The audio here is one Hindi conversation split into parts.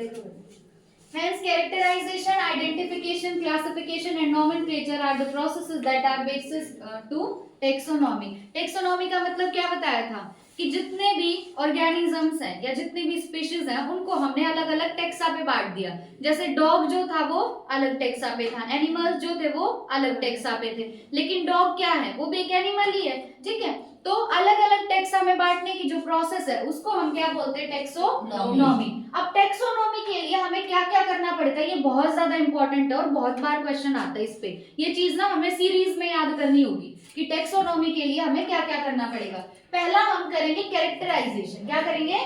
Hence, characterization, identification, classification, and nomenclature are the processes that are basis to taxonomy. Taxonomy का मतलब क्या बताया था कि जितने भी ऑर्गेनिजम्स हैं या जितनी भी स्पीशीज हैं उनको हमने अलग अलग टेक्सा पे बांट दिया. जैसे डॉग जो था वो अलग टेक्सा पे था, एनिमल्स जो थे वो अलग टेक्सा पे थे, लेकिन डॉग क्या है, वो भी एक एनिमल ही है. ठीक है, तो अलग अलग टेक्सा में बांटने की जो प्रोसेस है उसको हम क्या बोलते हैं, टेक्सोनॉमी. अब टेक्सोनॉमी के लिए हमें क्या क्या करना पड़ता है, ये बहुत ज्यादा इंपॉर्टेंट है और बहुत बार क्वेश्चन आता है इस पे. ये चीज ना हमें सीरीज में याद करनी होगी कि टेक्सोनॉमी के लिए हमें क्या क्या करना पड़ेगा. पहला हम करेंगे कैरेक्टराइजेशन. क्या करेंगे,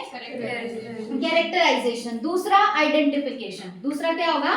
कैरेक्टराइजेशन. दूसरा आइडेंटिफिकेशन. दूसरा क्या होगा,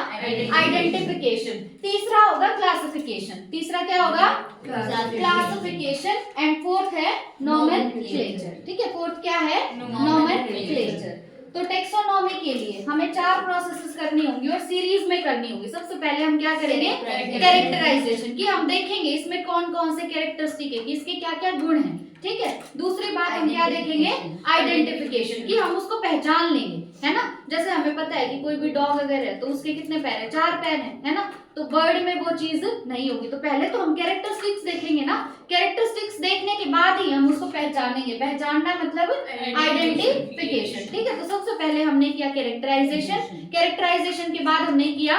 आइडेंटिफिकेशन. तीसरा होगा क्लासिफिकेशन. तीसरा क्या होगा, क्लासिफिकेशन. एंड फोर्थ है नोमेनक्लेचर. ठीक है, फोर्थ क्या है, नोमेनक्लेचर. तो टेक्सोनॉमी के लिए हमें 4 प्रोसेसेस करनी होंगी और सीरीज में करनी होगी. सबसे पहले हम क्या करेंगे, कैरेक्टराइजेशन, कि हम देखेंगे इसमें कौन कौन से कैरेक्टरिस्टिक है, कि इसके क्या क्या गुण हैं. ठीक है, दूसरी बात हम क्या देखेंगे, आइडेंटिफिकेशन, कि हम उसको पहचान लेंगे, है ना. जैसे हमें पता है कि कोई भी डॉग अगर है तो उसके कितने पैर है, 4 पैर है ना. तो बर्ड में वो चीज नहीं होगी. तो पहले तो हम कैरेक्टरिस्टिक्स देखेंगे ना. कैरेक्टरिस्टिक्स देखने के बाद ही हम उसको पहचानेंगे. पहचानना मतलब आइडेंटिफिकेशन. ठीक है, तो सबसे पहले हमने किया कैरेक्टराइजेशन. कैरेक्टराइजेशन के बाद हमने किया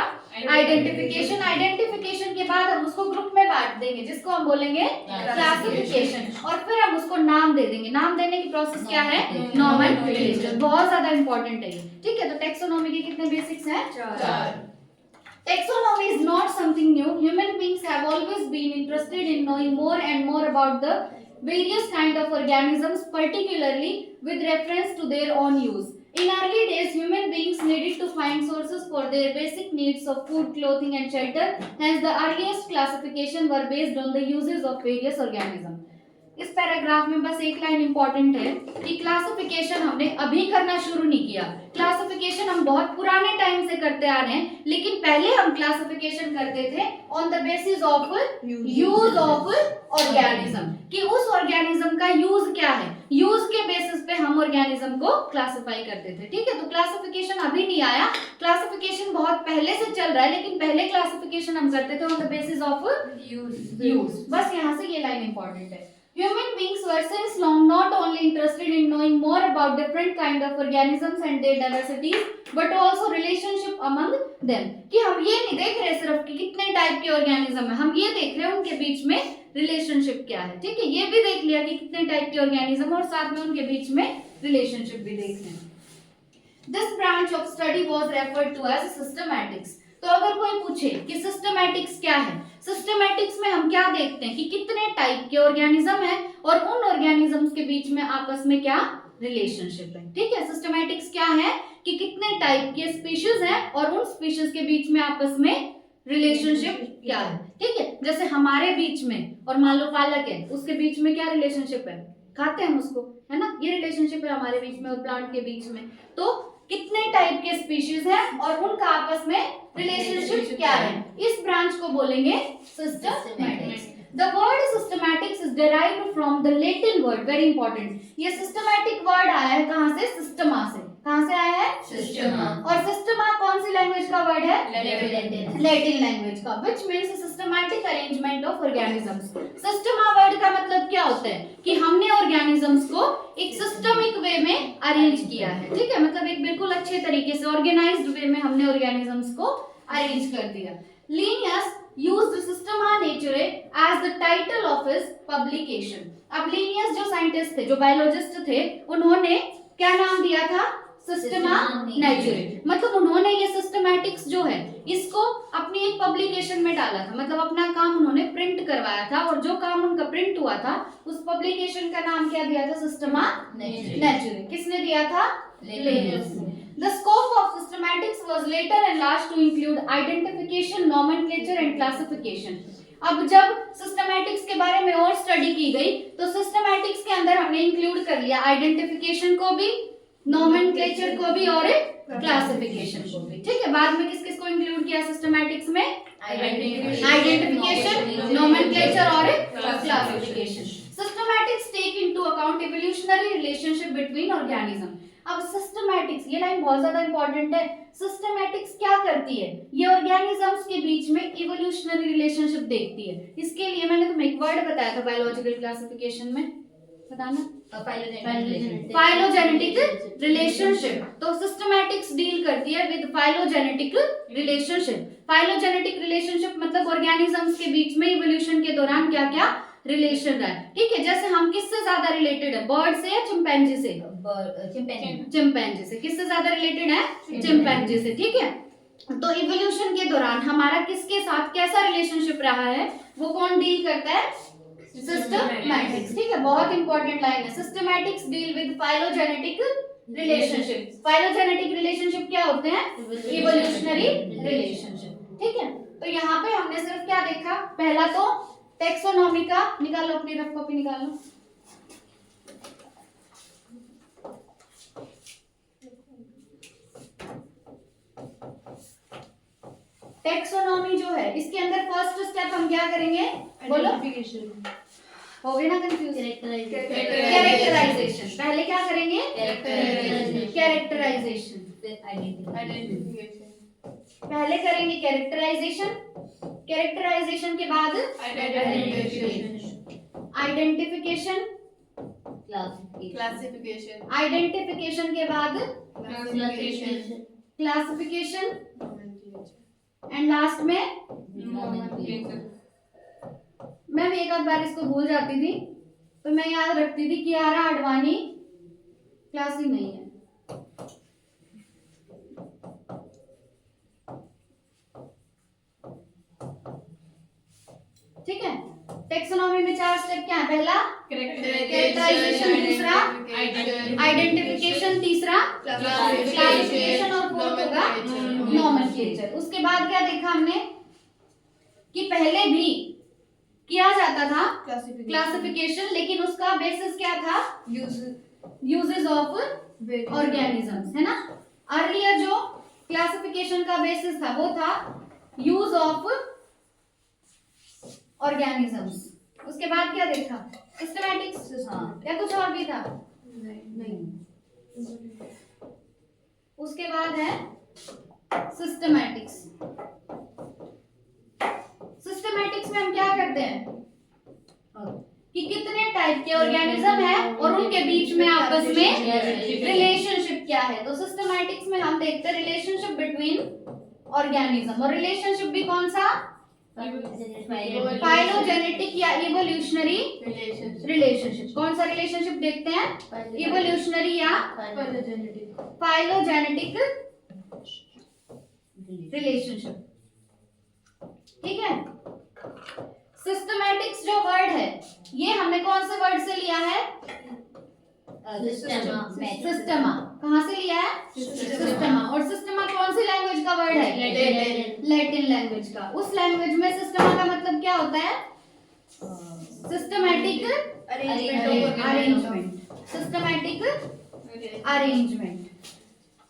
आइडेंटिफिकेशन. आइडेंटिफिकेशन के बाद हम उसको ग्रुप में बांट देंगे जिसको हम बोलेंगे क्लासिफिकेशन. और फिर हम उसको नाम दे देंगे. नाम देने की प्रोसेस क्या है, नोमेनक्लेचर. बहुत ज्यादा इंपॉर्टेंट है ये. ठीक है, तो टेक्सोनॉमी के कितने बेसिक्स हैं, 4. Taxonomy is not something new. Human beings have always been interested in knowing more and more about the various kind of organisms, particularly with reference to their own use. In early days, human beings needed to find sources for their basic needs of food, clothing, and shelter. Hence, the earliest classification were based on the uses of various organisms. इस पैराग्राफ में बस एक लाइन इंपॉर्टेंट है कि क्लासिफिकेशन हमने अभी करना शुरू नहीं किया. क्लासिफिकेशन हम बहुत पुराने टाइम से करते आ रहे हैं, लेकिन पहले हम क्लासिफिकेशन करते थे on the basis of use of organism, कि उस ऑर्गेनिज्म का यूज क्या है, यूज के बेसिस पे हम ऑर्गेनिज्म को क्लासिफाई करते थे. ठीक है, तो क्लासिफिकेशन अभी नहीं आया. क्लासिफिकेशन बहुत पहले से चल रहा है, लेकिन पहले क्लासिफिकेशन हम करते थे on the basis of use. बस यहाँ से ये लाइन इंपॉर्टेंट है. Human beings were since long not only interested in knowing more about different kind of organisms and their diversities, but also relationship among them. कि हम ये नहीं देख रहे सिर्फ कि कितने टाइप के ऑर्गेनिज्म है, हम ये देख रहे हैं उनके बीच में रिलेशनशिप क्या है. ठीक है, ये भी देख लिया कि कितने टाइप के ऑर्गेनिज्म और साथ में उनके बीच में रिलेशनशिप भी देख रहे हैं. This branch of study was referred to as systematics. तो अगर कोई पूछे कि सिस्टमैटिक्स क्या है, सिस्टमैटिक्स में हम क्या देखते हैं कि कितने टाइप के ऑर्गेनिज्म है और उन ऑर्गेनिजम्स के बीच में आपस में क्या रिलेशनशिप है. ठीक है, सिस्टमैटिक्स क्या है कि कितने टाइप के स्पीशीज हैं और उन स्पीशीज के बीच में आपस में रिलेशनशिप क्या है. ठीक है, जैसे हमारे बीच में और मान लो पालक है, उसके बीच में क्या रिलेशनशिप है, खाते हैं हम उसको, है ना. ये रिलेशनशिप है हमारे बीच में और प्लांट के बीच में. तो कितने टाइप के स्पीशीज हैं और उनका आपस में रिलेशनशिप क्या है, इस ब्रांच को बोलेंगे systematics. The word systematics is derived from the Latin word, very important. ये systematic word आया है कहाँ से, सिस्टमा से. कहाँ से आया है, सिस्टमा. और सिस्टमा कौन सी लैंग्वेज का वर्ड है, लैटिन लैंग्वेज का, which means systematic arrangement of organisms. Systema word का मतलब क्या होता है कि हमने ऑर्गेनिजम्स को एक सिस्टमिक वे में अरेंज किया है. ठीक है, मतलब एक बिल्कुल अच्छे तरीके से ऑर्गेनाइज्ड वे में हमने ऑर्गेनिजम्स को अरेंज कर दिया. Linnaeus used Systema Naturae as the title of his publication. अब Linnaeus जो साइंटिस्ट थे, जो बायोलॉजिस्ट थे, उन्होंने क्या नाम दिया था, सिस्टमा नेचुरे. मतलब उन्होंने ये सिस्टमैटिक्स जो है इसको अपनी एक पब्लिकेशन में डाला था. मतलब अपना काम उन्होंने प्रिंट करवाया था और जो काम उनका प्रिंट हुआ था उस पब्लिकेशन का नाम क्या दिया था, सिस्टमा नेचुरे. किसने दिया था, लिनियस ने. The scope of systematics was later enlarged to include identification, nomenclature and classification. अब जब सिस्टमैटिक्स के बारे में और स्टडी की गई तो सिस्टमैटिक्स के अंदर हमने इंक्लूड कर लिया आइडेंटिफिकेशन को भी, नोमेनक्लेचर को भी और क्लासिफिकेशन को भी. ठीक है, बाद में किस किस को इंक्लूड किया सिस्टमैटिक्स में, आइडेंटिफिकेशन, नोमेनक्लेचर और classification. Systematics take into account evolutionary relationship between organism. अब सिस्टमैटिक्स, ये लाइन बहुत ज्यादा इंपॉर्टेंट है. सिस्टमैटिक्स क्या करती है, ये ऑर्गेनिजम्स के बीच में इवोल्यूशनरी रिलेशनशिप देखती है। इसके लिए मैंने तुम्हें एक वर्ड बताया था बायोलॉजिकल क्लासिफिकेशन में, बताना, फाइलोजेनेटिक रिलेशनशिप। तो सिस्टमैटिक्स डील करती है with phylogenetic relationship. Phylogenetic relationship मतलब ऑर्गेनिजम्स के बीच में इवोल्यूशन के दौरान क्या क्या रिलेशन रहा है, ठीक है। जैसे हम किससे ज्यादा रिलेटेड है, बर्ड से या चिंपैंजी से? चिंपैंजी से। किससे ज्यादा रिलेटेड है? चिंपैंजी से, ठीक है। तो इवोल्यूशन के दौरान हमारा किसके साथ कैसा रिलेशनशिप रहा है, वो कौन डील करता है? सिस्टमैटिक्स, ठीक है। बहुत इंपॉर्टेंट लाइन है, systematics deal with phylogenetic relationship. Phylogenetic relationship क्या होते हैं? इवोल्यूशनरी रिलेशनशिप, ठीक है। तो यहाँ पे हमने सिर्फ क्या देखा, पहला तो टेक्सोनॉमी का, निकालो अपनी रफ कॉपी निकालो। टेक्सोनॉमी जो है, इसके अंदर फर्स्ट स्टेप हम क्या करेंगे, बोलो। हो गए ना कंफ्यूज? कैरेक्टराइजेशन। पहले क्या करेंगे? कैरेक्टराइजेशन। पहले करेंगे कैरेक्टराइजेशन, कैरेक्टराइजेशन के बाद आइडेंटिफिकेशन, क्लासिफिकेशन, आइडेंटिफिकेशन के बाद क्लासिफिकेशन एंड लास्ट में मैम एक आध बार इसको भूल जाती थी तो मैं याद रखती थी कि कियारा आडवाणी क्लास ही नहीं है, ठीक है। टेक्सोनॉमी में 4 स्टेप क्या है, पहला कैरेक्टराइजेशन, दूसरा आइडेंटिफिकेशन, तीसरा क्लासिफिकेशन और फोर्थ होगा नोमेनक्लेचर। उसके बाद क्या देखा हमने कि पहले भी किया जाता था क्लासिफिकेशन, लेकिन उसका बेसिस क्या था? यूजेस ऑफ ऑर्गेनिजम्स, है ना। अर्लियर जो क्लासिफिकेशन का बेसिस था वो था यूज ऑफ ऑर्गेनिजम्स। उसके बाद क्या देखा? सिस्टमैटिक्स, या कुछ और भी था? नहीं। उसके बाद है सिस्टमैटिक्स। सिस्टमैटिक्स में हम क्या करते हैं कि कितने टाइप के ऑर्गेनिज्म है और उनके बीच में आपस में रिलेशनशिप क्या है। तो सिस्टमैटिक्स में हम देखते हैं रिलेशनशिप बिटवीन ऑर्गेनिज्म, और रिलेशनशिप भी कौन सा? फाइलोजेनेटिक या इवोल्यूशनरी रिलेशनशिप। कौन सा रिलेशनशिप देखते हैं? इवोल्यूशनरी या फाइलोजेनेटिक रिलेशनशिप, ठीक है। सिस्टमैटिक्स जो वर्ड है ये हमने कौन से वर्ड से लिया है? सिस्टमा। कहाँ से लिया है? सिस्टमा। और सिस्टमा कौन सी लैंग्वेज का वर्ड है? लैटिन लैंग्वेज का। उस लैंग्वेज में सिस्टमा का मतलब क्या होता है? सिस्टमैटिक अरेंजमेंट, सिस्टमैटिक अरेंजमेंट,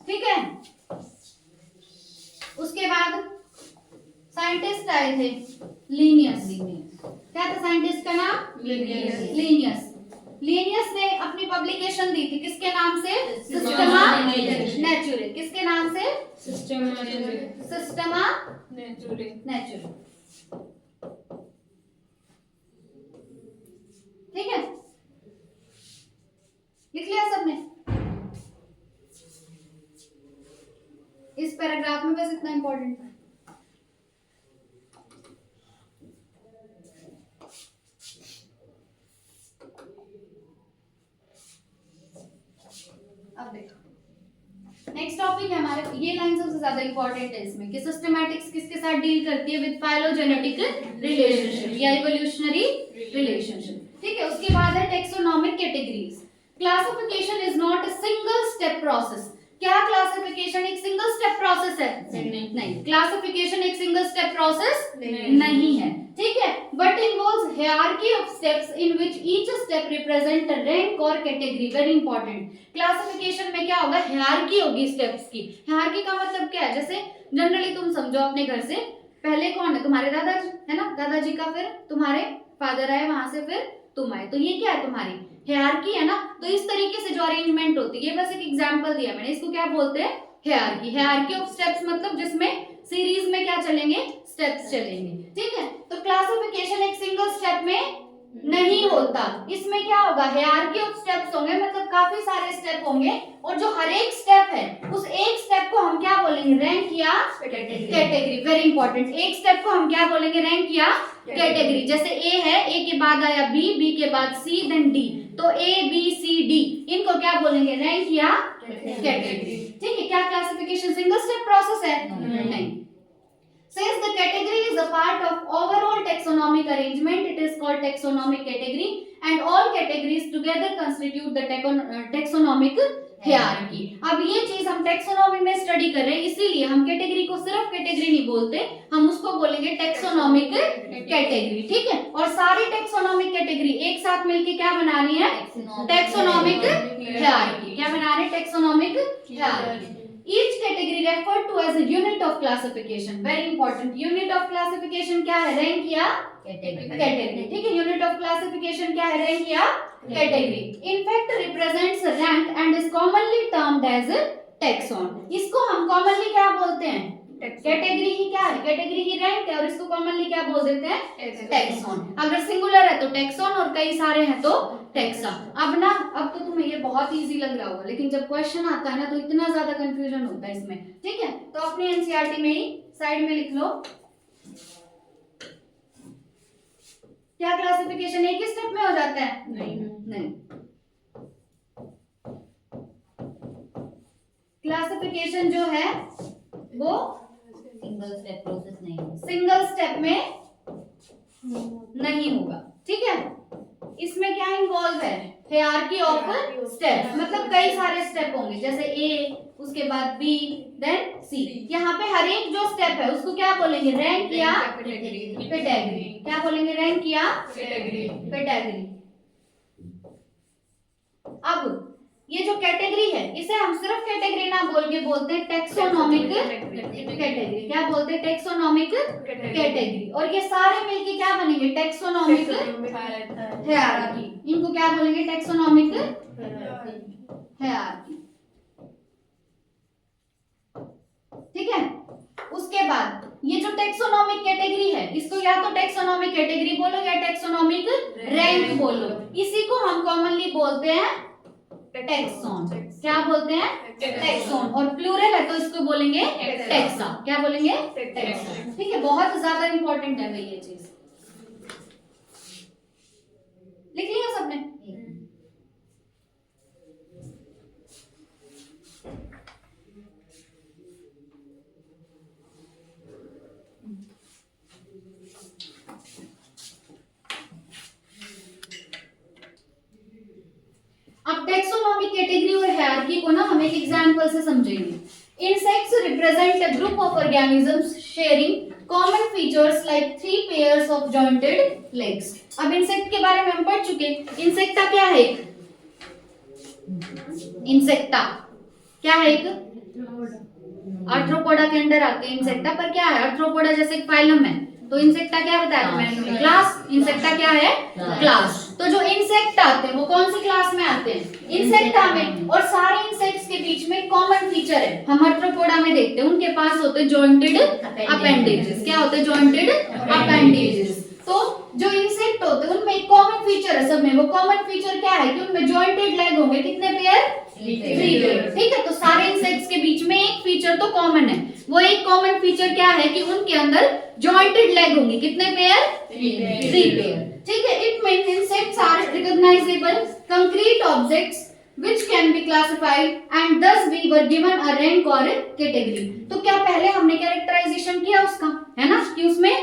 ठीक है। उसके बाद साइंटिस्ट आए थे लीनियस। क्या था साइंटिस्ट का नाम? लीनियस। लीनियस ने अपनी पब्लिकेशन दी थी किसके नाम से? सिस्टमा नेचुरे। किसके नाम से? सिस्टमा नेचुरे, ठीक है। लिख लिया सबने? इस पैराग्राफ में बस इतना इंपॉर्टेंट है। अब देखो नेक्स्ट टॉपिक है हमारे, ये लाइन सबसे ज्यादा इंपॉर्टेंट है इसमें कि सिस्टमैटिक्स किसके साथ डील करती है? विद फाइलोजेनेटिक रिलेशनशिप या इवोल्यूशनरी रिलेशनशिप, ठीक है। उसके बाद है taxonomic categories. Classification is not a single step process. क्या क्लासिफिकेशन एक सिंगल स्टेप प्रोसेस है? नहीं, क्लासिफिकेशन एक सिंगल स्टेप प्रोसेस नहीं है, ठीक है। But involves hierarchy of steps in which each step represent a rank और कैटेगरी। Very important. क्लासिफिकेशन में क्या होगा? हायरार्की होगी स्टेप्स की। हायरार्की का मतलब क्या है? जैसे जनरली तुम समझो अपने घर से पहले कौन है? तुम्हारे दादाजी, है ना। दादाजी का फिर तुम्हारे फादर आए, वहां से फिर तुम आए, तो ये क्या है? तुम्हारी हायरार्की है ना। तो इस तरीके से जो अरेंजमेंट होती है, बस एक एग्जांपल दिया मैंने, इसको क्या बोलते हैं? हायरार्की। हायरार्की ऑफ स्टेप्स मतलब जिसमें सीरीज में क्या चलेंगे, स्टेप्स चलेंगे, ठीक है। तो क्लासिफिकेशन एक सिंगल स्टेप में नहीं होता, इसमें क्या होगा, हायरार्की ऑफ स्टेप्स होंगे, मतलब काफी सारे स्टेप होंगे, और जो हर एक स्टेप है उस एक स्टेप को हम क्या बोलेंगे, रैंक या कैटेगरी। वेरी इंपॉर्टेंट, एक स्टेप को हम क्या बोलेंगे, रैंक या कैटेगरी। जैसे ए है, ए के बाद आया बी, बी के बाद सी, देन डी, तो ए बी सी डी, इनको क्या बोलेंगे, रैंक या कैटेगरी, ठीक है। क्या क्लासिफिकेशन सिंगल स्टेप प्रोसेस है? नहीं। Since the category is a part of overall taxonomic arrangement, it is called taxonomic category, and all categories together constitute the taxonomic hierarchy. अब ये चीज हम टैक्सोनॉमी में स्टडी कर रहे हैं, इसीलिए हम कैटेगरी को सिर्फ कैटेगरी नहीं बोलते, हम उसको बोलेंगे टैक्सोनॉमिक कैटेगरी, ठीक है। और सारी टैक्सोनॉमिक कैटेगरी एक साथ मिलके क्या बना रही है, टैक्सोनॉमिक हायरार्की। क्या बना रहे हैं, taxonomic hierarchy. Each category referred to as a unit of classification. Very important. Unit of classification क्या है, रैंक या कैटेगरी, ठीक है। यूनिट ऑफ क्लासिफिकेशन क्या है, रैंक या category. In fact represents rank and is commonly termed as taxon. इसको हम commonly क्या बोलते हैं, कैटेगरी ही क्या है, कैटेगरी ही रैंक है, और इसको कॉमनली क्या बोल देते हैं, टैक्सॉन। अगर सिंगुलर है तो टैक्सॉन और कई सारे हैं तो टैक्सा। अब ना, अब तो तुम्हें ये बहुत इजी लग रहा होगा, लेकिन जब क्वेश्चन आता है ना तो इतना ज्यादा कंफ्यूजन होता है इसमें, ठीक है। तो अपनी एनसीईआरटी में ही साइड में लिख लो, क्या क्लासिफिकेशन एक ही स्टेप में हो जाता है? नहीं। क्लासिफिकेशन जो है वो सिंगल स्टेप प्रोसेस नहीं, सिंगल स्टेप में नहीं होगा, ठीक है। इसमें क्या इन्वॉल्व है, हायरार्की ऑफ स्टेप, मतलब कई सारे स्टेप होंगे, जैसे ए, उसके बाद बी, देन सी। यहाँ पे हर एक जो स्टेप है उसको क्या बोलेंगे, रैंक या कैटेगरी। क्या बोलेंगे, रैंक या कैटेगरी। अब ये जो कैटेगरी है इसे हम सिर्फ कैटेगरी ना बोल के बोलते हैं टैक्सोनॉमिक कैटेगरी। क्या बोलते हैं, टैक्सोनॉमिक कैटेगरी। और ये सारे मिलके क्या बनेंगे, टैक्सोनॉमिक हायरार्की। इनको क्या बोलेंगे, टैक्सोनॉमिक हायरार्की, ठीक है। उसके बाद ये जो टैक्सोनॉमिक कैटेगरी है इसको या तो टैक्सोनॉमिक कैटेगरी बोलो या टैक्सोनॉमिक रैंक बोलो, इसी को हम कॉमनली बोलते हैं टैक्सॉन। क्या बोलते हैं, टैक्सॉन। और प्लूरल है तो इसको बोलेंगे टैक्सा। क्या बोलेंगे, टैक्सा, ठीक है। बहुत ज्यादा इंपॉर्टेंट है भाई ये चीज, लिख लिया सबने? अब टैक्सोनॉमिक कैटेगरी और हायरार्की को ना हम एक एग्जांपल से समझेंगे। Insects represent a group of organisms sharing common features like 3 pairs of jointed legs. अब इंसेक्ट के बारे में हम पढ़ चुके। इंसेक्टा क्या है, इंसेक्टा क्या है, एक आर्थ्रोपोडा के अंडर आते हैं इंसेक्टा, पर क्या है, आर्थ्रोपोडा जैसे एक फाइलम है, तो इंसेक्टा क्या बताया मैंने, क्लास। इंसेक्टा क्या है, क्लास। तो जो इंसेक्ट आते हैं वो कौन सी क्लास में आते हैं, इंसेक्टा में। और सारे इंसेक्ट्स के बीच में कॉमन फीचर है, हम आर्थ्रोपोडा में देखते हैं उनके पास होते हैं जॉइंटेड अपेंडेजेस। क्या होते हैं, जॉइंटेड अपेंडेजेस। तो जो इंसेक्ट होते हैं उनमें एक कॉमन फीचर है सब में, वो कॉमन फीचर क्या है कि उनमें जॉइंटेड लेग होंगे, कितने पेयर, 3 पेयर, ठीक है। तो सारे इंसेक्ट्स के बीच में एक फीचर तो कॉमन है, वो एक कॉमन फीचर क्या है कि उनके अंदर जॉइंटेड लेग होंगे, कितने पेयर, 3 पेयर, ठीक है। It means insects are recognisable concrete objects which can be classified and thus we were given a rank or a category। तो क्या पहले हमने कैरेक्टराइजेशन किया उसका, है ना, कि उसमें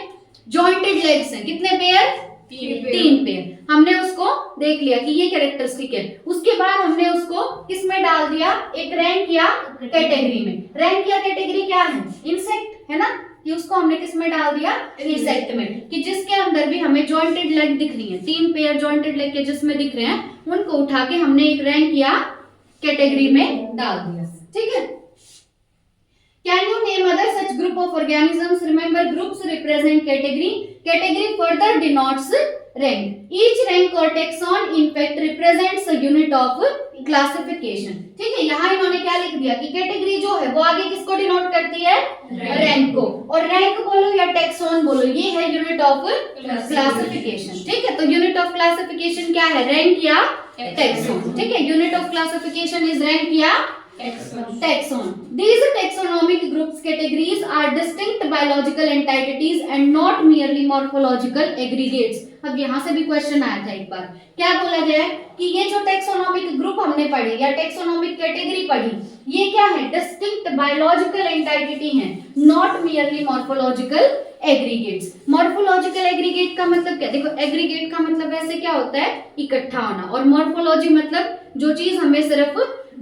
जॉइंटेड लेग्स हैं, कितने पेयर, 3 पेयर। हमने उसको देख लिया कि ये कैरेक्टरिस्टिक है। उसके बाद हमने उसको किसमें डाल दिया, एक रैंक या कैटेगरी में। रैंक या कैटेगरी क्या है, इंसेक्ट है ना, कि उसको हमने किसमें डाल दिया, इंसेक्ट में, कि जिसके अंदर भी हमें जॉइंटेड लेग दिख रही है, 3 पेयर जॉइंटेड लेग के जिसमें दिख रहे हैं उनको उठा के हमने एक रैंक या कैटेगरी में डाल दिया, ठीक है। Can you name other such group of organisms? Remember, groups represent category. Category further denotes rank. Each rank or taxon in fact represents a unit of classification. ठीक है, यहाँ इन्होंने क्या लिख दिया कि कैटेगरी जो है वो आगे किसको डिनोट करती है, रैंक को, और रैंक बोलो या टैक्सॉन बोलो ये है यूनिट ऑफ क्लासिफिकेशन। ठीक है, तो यूनिट ऑफ क्लासिफिकेशन क्या है, रैंक या टैक्सॉन। ठीक है, unit of classification is rank या taxon. These taxonomic groups categories are distinct biological entities and not merely morphological aggregates. अब यहाँ से भी क्वेश्चन आया था एक बार, क्या बोला गया है कि ये जो टेक्सोनोमिक ग्रुप हमने पढ़े या टेक्सोनोमिक कैटेगरी पढ़ी, ये क्या है, डिस्टिंक्ट बायोलॉजिकल एंटाइटी है, not merely morphological aggregates. Morphological aggregate का मतलब क्या, देखो एग्रीगेट का मतलब वैसे क्या होता है, इकट्ठा होना, और मॉर्फोलॉजी मतलब जो चीज हमें सिर्फ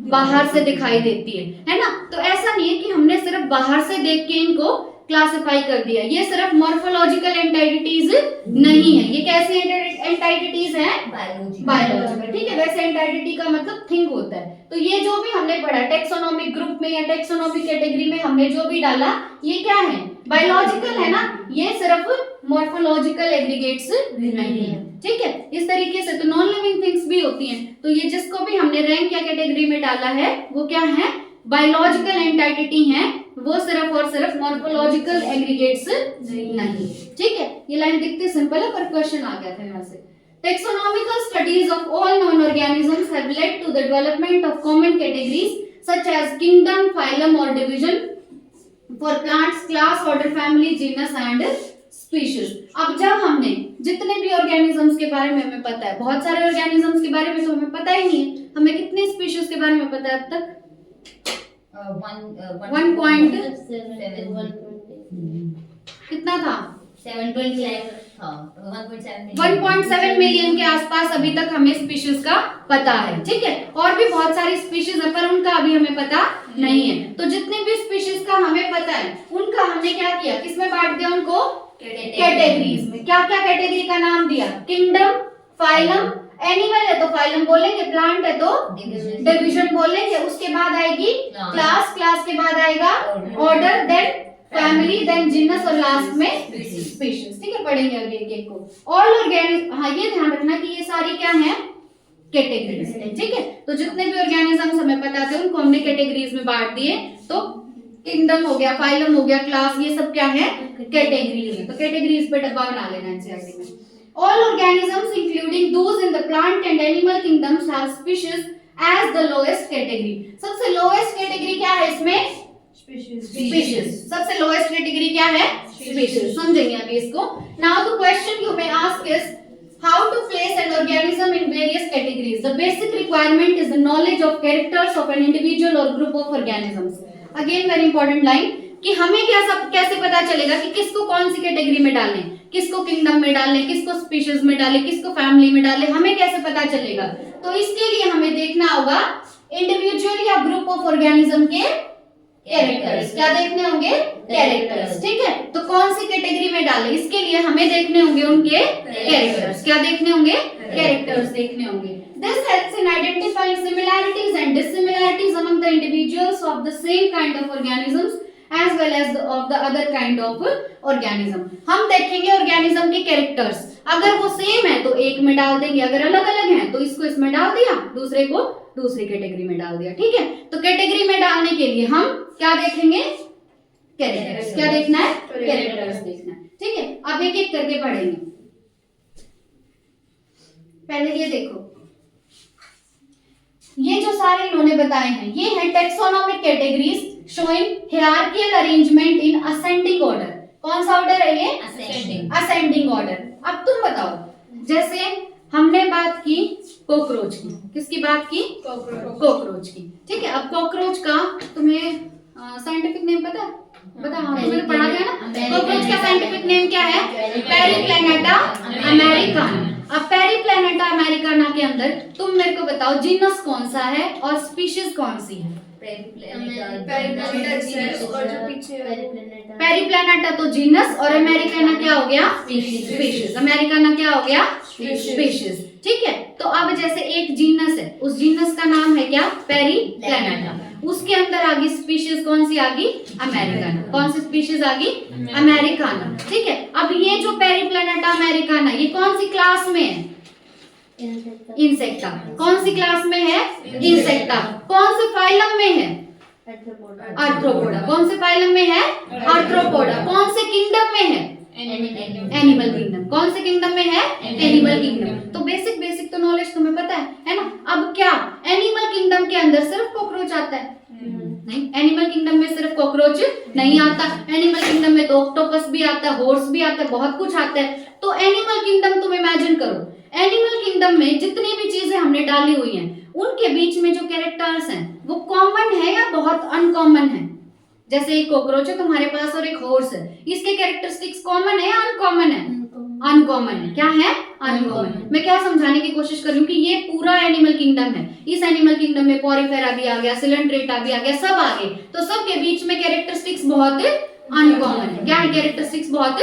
बाहर से दिखाई देती है ना। तो ऐसा नहीं है कि हमने सिर्फ बाहर से देख के इनको क्लासिफाई कर दिया, ये सिर्फ मॉर्फोलॉजिकल एंटाइटीज नहीं है। ये कैसी एंटाइटीज हैं, बायोलॉजिकल। ठीक है, वैसे एंटाइटी का मतलब थिंग होता है। तो ये जो भी हमने पढ़ा टेक्सोनोमिक ग्रुप में या टेक्सोनोमिक कैटेगरी में हमने जो भी डाला, ये क्या है, बायोलॉजिकल है ना, ये सिर्फ मॉर्फोलॉजिकल एग्रीगेट्स नहीं है। ठीक है, इस तरीके से तो नॉन लिविंग थिंग्स भी होती हैं। तो ये जिसको भी हमने रैंक या कैटेगरी में डाला है वो क्या है, बायोलॉजिकल एंटाइटी हैं, वो सिर्फ और सिर्फ मॉर्फोलॉजिकल एग्रीगेट्स नहीं। ठीक है, ये लाइन दिखती सिंपल है पर क्वेश्चन आ गया था यहाँ से। Taxonomical studies of all non-organisms have led to the development of common categories such as kingdom, phylum or division for plants, class, order, family, genus and species. अब जब हमने जितने भी ऑर्गेनिजम्स के बारे में हमें पता है, बहुत सारे ऑर्गेनिजम्स के बारे में तो हमें पता ही नहीं है, हमें कितने स्पीशीज के बारे में पता है अब तक, कितना था, 1.7 मिलियन के आसपास अभी तक हमें स्पीशीज का पता है। ठीक है, और भी बहुत सारी स्पीशीज है पर उनका अभी हमें पता नहीं है। तो जितने भी स्पीशीज का हमें पता है उनका हमने क्या किया, किसमें बांट दिया उनको, कैटेगरीज में। क्या क्या कैटेगरी का नाम दिया, किंगडम, फाइलम, एनिमल है तो फाइलम बोलेंगे, प्लांट है तो डिवीजन बोलेंगे, उसके बाद आएगी क्लास, क्लास के बाद आएगा order, then family, then genus और लास्ट में स्पीशीज। ठीक है, पढ़ेंगे अभी एक एक को। ऑल ऑर्गेनिज्म, हाँ ये ध्यान रखना कि ये सारी क्या है, कैटेगरीज है। ठीक है, तो जितने भी ऑर्गेनिजम्स हमें पता थे उनको हमने कैटेगरीज में बांट दिए। तो किंगडम हो गया, फाइलम हो गया, क्लास, ये सब क्या है, कैटेगरीज है। तो कैटेगरीज पे डब्बा बना लेना एनसीईआरटी में। All organisms including those in the plant and animal kingdoms have species as the lowest category. सबसे lowest category क्या है इसमें, species. सबसे lowest category क्या है, species. समझेंगे अभी इसको। Now the question you may ask is how to place an organism in various categories. The basic requirement is the knowledge of characters of an individual or group of organisms. Again very important line कि हमें कैसे पता चलेगा कि किसको कौन सी कैटेगरी में डालें, किसको किंगडम में डालें, किसको स्पीशीज में डालें, किसको फैमिली में डालें, हमें कैसे पता चलेगा। तो इसके लिए हमें देखना होगा इंडिविजुअल या ग्रुप ऑफ ऑर्गेनिज्म के कैरेक्टर्स। क्या देखने होंगे, कैरेक्टर्स। ठीक है, तो कौन सी कैटेगरी में डालें, इसके लिए हमें देखने होंगे उनके कैरेक्टर्स। क्या देखने होंगे, कैरेक्टर्स देखने होंगे। This helps in identifying similarities and dissimilarities among the individuals of the same kind of organisms as well as of the other kind of organism. हम देखेंगे ऑर्गेनिज्म के कैरेक्टर्स, अगर वो सेम है तो एक में डाल देंगे, अगर अलग अलग हैं तो इसको इसमें डाल दिया, दूसरे को दूसरी कैटेगरी में डाल दिया। ठीक है, तो कैटेगरी में डालने के लिए हम क्या देखेंगे, कैरेक्टर्स। क्या देखना है, कैरेक्टर्स देखना है। ठीक है, अब एक एक करके पढ़ेंगे। पहले ये देखो, ये जो सारे इन्होंने बताए हैं ये है taxonomic categories showing hierarchical arrangement in ascending order. कौन सा ऑर्डर है ये, ascending order. अब तुम बताओ, जैसे हमने बात की कॉकरोच की, किसकी बात की, कॉकरोच की। ठीक है, अब कॉकरोच का तुम्हें साइंटिफिक नेम पता है, हाँ तुमने पढ़ा गया ना। कॉकरोच का साइंटिफिक नेम क्या है, पेरिप्लैनेटा अमेरिकाना। अब पेरिप्लैनेटा अमेरिकाना के अंदर तुम मेरे को बताओ जीनस कौन सा है और स्पीशीज कौन सी है। पेरिप्लैनेटा तो जीनस और अमेरिकाना क्या हो गया, स्पीशीज। अमेरिकाना क्या हो गया, स्पीशीज। ठीक है, तो अब जैसे एक जीनस है, उस जीनस का नाम है क्या, पेरिप्लैनेटा। उसके अंदर आ गई स्पीशीज कौन सी आ गई? अमेरिकाना। कौन सी स्पीशीज आ गई? अमेरिकाना। ठीक है, अब ये जो पेरिप्लैनेटा अमेरिकाना ये कौन सी क्लास में है? इंसेक्टा। कौन सी क्लास में है? इंसेक्टा। कौन से फाइलम में है? आर्थ्रोपोडा। कौन से फाइलम में है? आर्थ्रोपोडा। कौन से किंगडम में है? Animal kingdom. कौन से किंगडम में है? Animal kingdom. तो बेसिक तो नॉलेज तुम्हें पता है ना? अब क्या एनिमल किंगडम के अंदर सिर्फ कॉकरोच आता है? नहीं, एनिमल किंगडम में सिर्फ कॉकरोच नहीं आता। एनिमल किंगडम में तो ऑक्टोपस भी आता है, हॉर्स भी आता है, बहुत कुछ आता है। तो एनिमल किंगडम तुम इमेजिन करो, एनिमल किंगडम में जितनी भी चीजें हमने डाली हुई हैं उनके बीच में जो कैरेक्टर्स हैं वो कॉमन है या बहुत अनकॉमन है? जैसे एक कॉकरोच है तुम्हारे पास और एक हॉर्स है, इसके कैरेक्टरिस्टिक्स कॉमन है या अनकॉमन है? अनकॉमन है। क्या है? अनकॉमन। मैं क्या समझाने की कोशिश कर रही हूँ कि ये पूरा एनिमल किंगडम है। इस एनिमल किंगडम में पॉरीफेरा भी आ गया, सिलेंट्रेटा भी आ गया, सब आ गए। तो सब के बीच में कैरेक्टरिस्टिक्स बहुत अनकॉमन है। क्या है? कैरेक्टरिस्टिक्स बहुत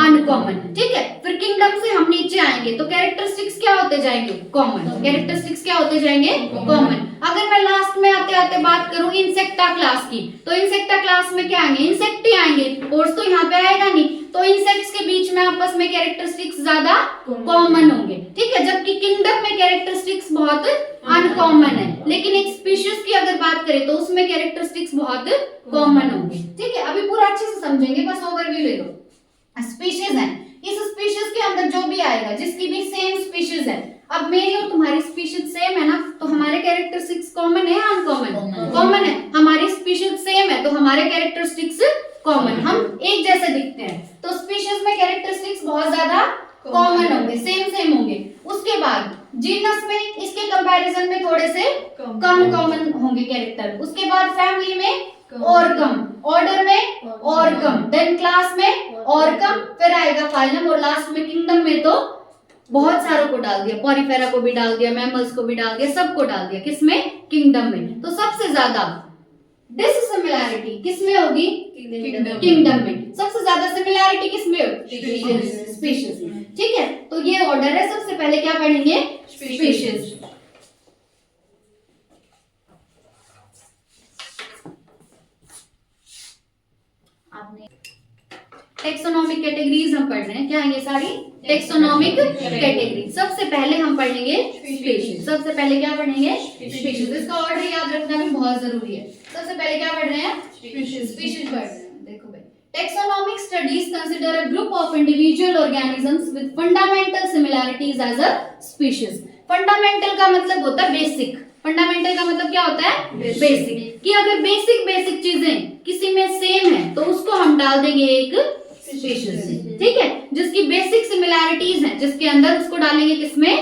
अनकॉमन। ठीक है, फिर किंगडम से हम नीचे आएंगे तो कैरेक्टरिस्टिक्स क्या होते जाएंगे? कॉमन। कैरेक्टरिस्टिक्स क्या होते जाएंगे? कॉमन। अगर मैं लास्ट में आते आते बात करूं इंसेक्टा क्लास की, तो इंसेक्टा क्लास में क्या आएंगे? इंसेक्ट ही आएंगे, हॉर्स तो यहाँ पे आएगा नहीं। तो इंसेक्ट्स के बीच में आपस में कैरेक्टरिस्टिक्स ज्यादा कॉमन होंगे। ठीक है, जबकि किंगडम में कैरेक्टरिस्टिक्स बहुत अनकॉमन है, लेकिन एक स्पीशीज की अगर बात करें तो उसमें कैरेक्टरिस्टिक्स बहुत कॉमन होंगे। ठीक है, अभी पूरा अच्छे से समझेंगे, बस ओवरव्यू ले लो। स्पीशीज है, इस स्पीशीज के अंदर जो भी आएगा जिसकी भी सेम स्पीशीज है, अब मेरी और तुम्हारी स्पीशीज सेम है ना, तो हमारे कैरेक्टरिस्टिक्स कॉमन है या अनकॉमन? कॉमन है। हमारी स्पीशीज सेम है तो हमारे कैरेक्टरिस्टिक्स कॉमन, हम एक जैसे दिखते हैं। तो स्पीशीज में कैरेक्टरिस्टिक्स बहुत ज्यादा कॉमन होंगे, सेम होंगे। उसके बाद जीनस में इसके कंपैरिजन में थोड़े से कम कॉमन होंगे कैरेक्टर। उसके बाद फैमिली में और कम, ऑर्डर में और कम, देन क्लास में और कम, फिर आएगा फाइलम, और लास्ट में किंगडम में तो बहुत सारों को डाल दिया, पॉरीफेरा को भी डाल दिया, मैमल्स को भी डाल दिया, सबको डाल दिया। किसमें? किंगडम में। तो सबसे ज्यादा डिसिमिलैरिटी किसमें होगी? किंगडम में। सबसे ज्यादा सिमिलैरिटी किसमें होगी? स्पीशीज में। ठीक है, तो ये ऑर्डर है। सबसे पहले क्या पढ़ेंगे? स्पीशीज। टेक्सोनोमिक कैटेगरीज हम पढ़ रहे हैं। क्या है ये सारी? Taxonomic category. सबसे पहले हम पढ़ेंगे स्पीशीज। सबसे पहले क्या पढ़ेंगे? स्पीशीज। इसका ऑर्डर याद रखना भी बहुत जरूरी है। सबसे पहले क्या पढ़ रहे हैं? स्पीशीज पढ़ रहे हैं। देखो भाई, taxonomic studies consider a group of individual organisms with fundamental similarities as a species. Fundamental का मतलब होता है बेसिक। फंडामेंटल का मतलब क्या होता है? बेसिक। कि अगर बेसिक चीजें किसी में सेम है तो उसको हम डाल देंगे एक स्पीशीज। ठीक है, जिसकी बेसिक सिमिलैरिटीज हैं जिसके अंदर, उसको डालेंगे किसमें?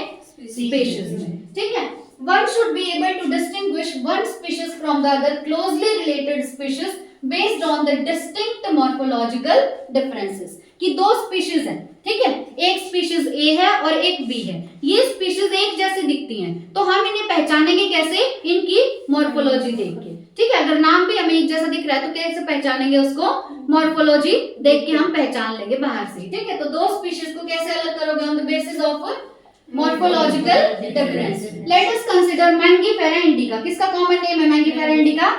स्पीशीज में। ठीक है, one should be able to distinguish one species from the other closely related species based on the distinct morphological differences। कि दो स्पीशीज हैं, ठीक है, एक स्पीशीज ए है और एक बी है। ये स्पीशीज एक जैसे दिखती हैं तो हम इन्हें पहचानेंगे कैसे? इनकी मॉर्फोलॉजी देख के। ठीक है, अगर नाम भी हमें एक जैसा दिख रहा है तो कैसे पहचानेंगे उसको? मॉर्फोलॉजी देख के हम पहचान लेंगे बाहर से। ठीक है, तो दो स्पीशीज को कैसे अलग करोगे? On the basis of morphological difference. Let us consider Mangifera indica. किसका कॉमन नेम है मैंगीफेरा इंडिका?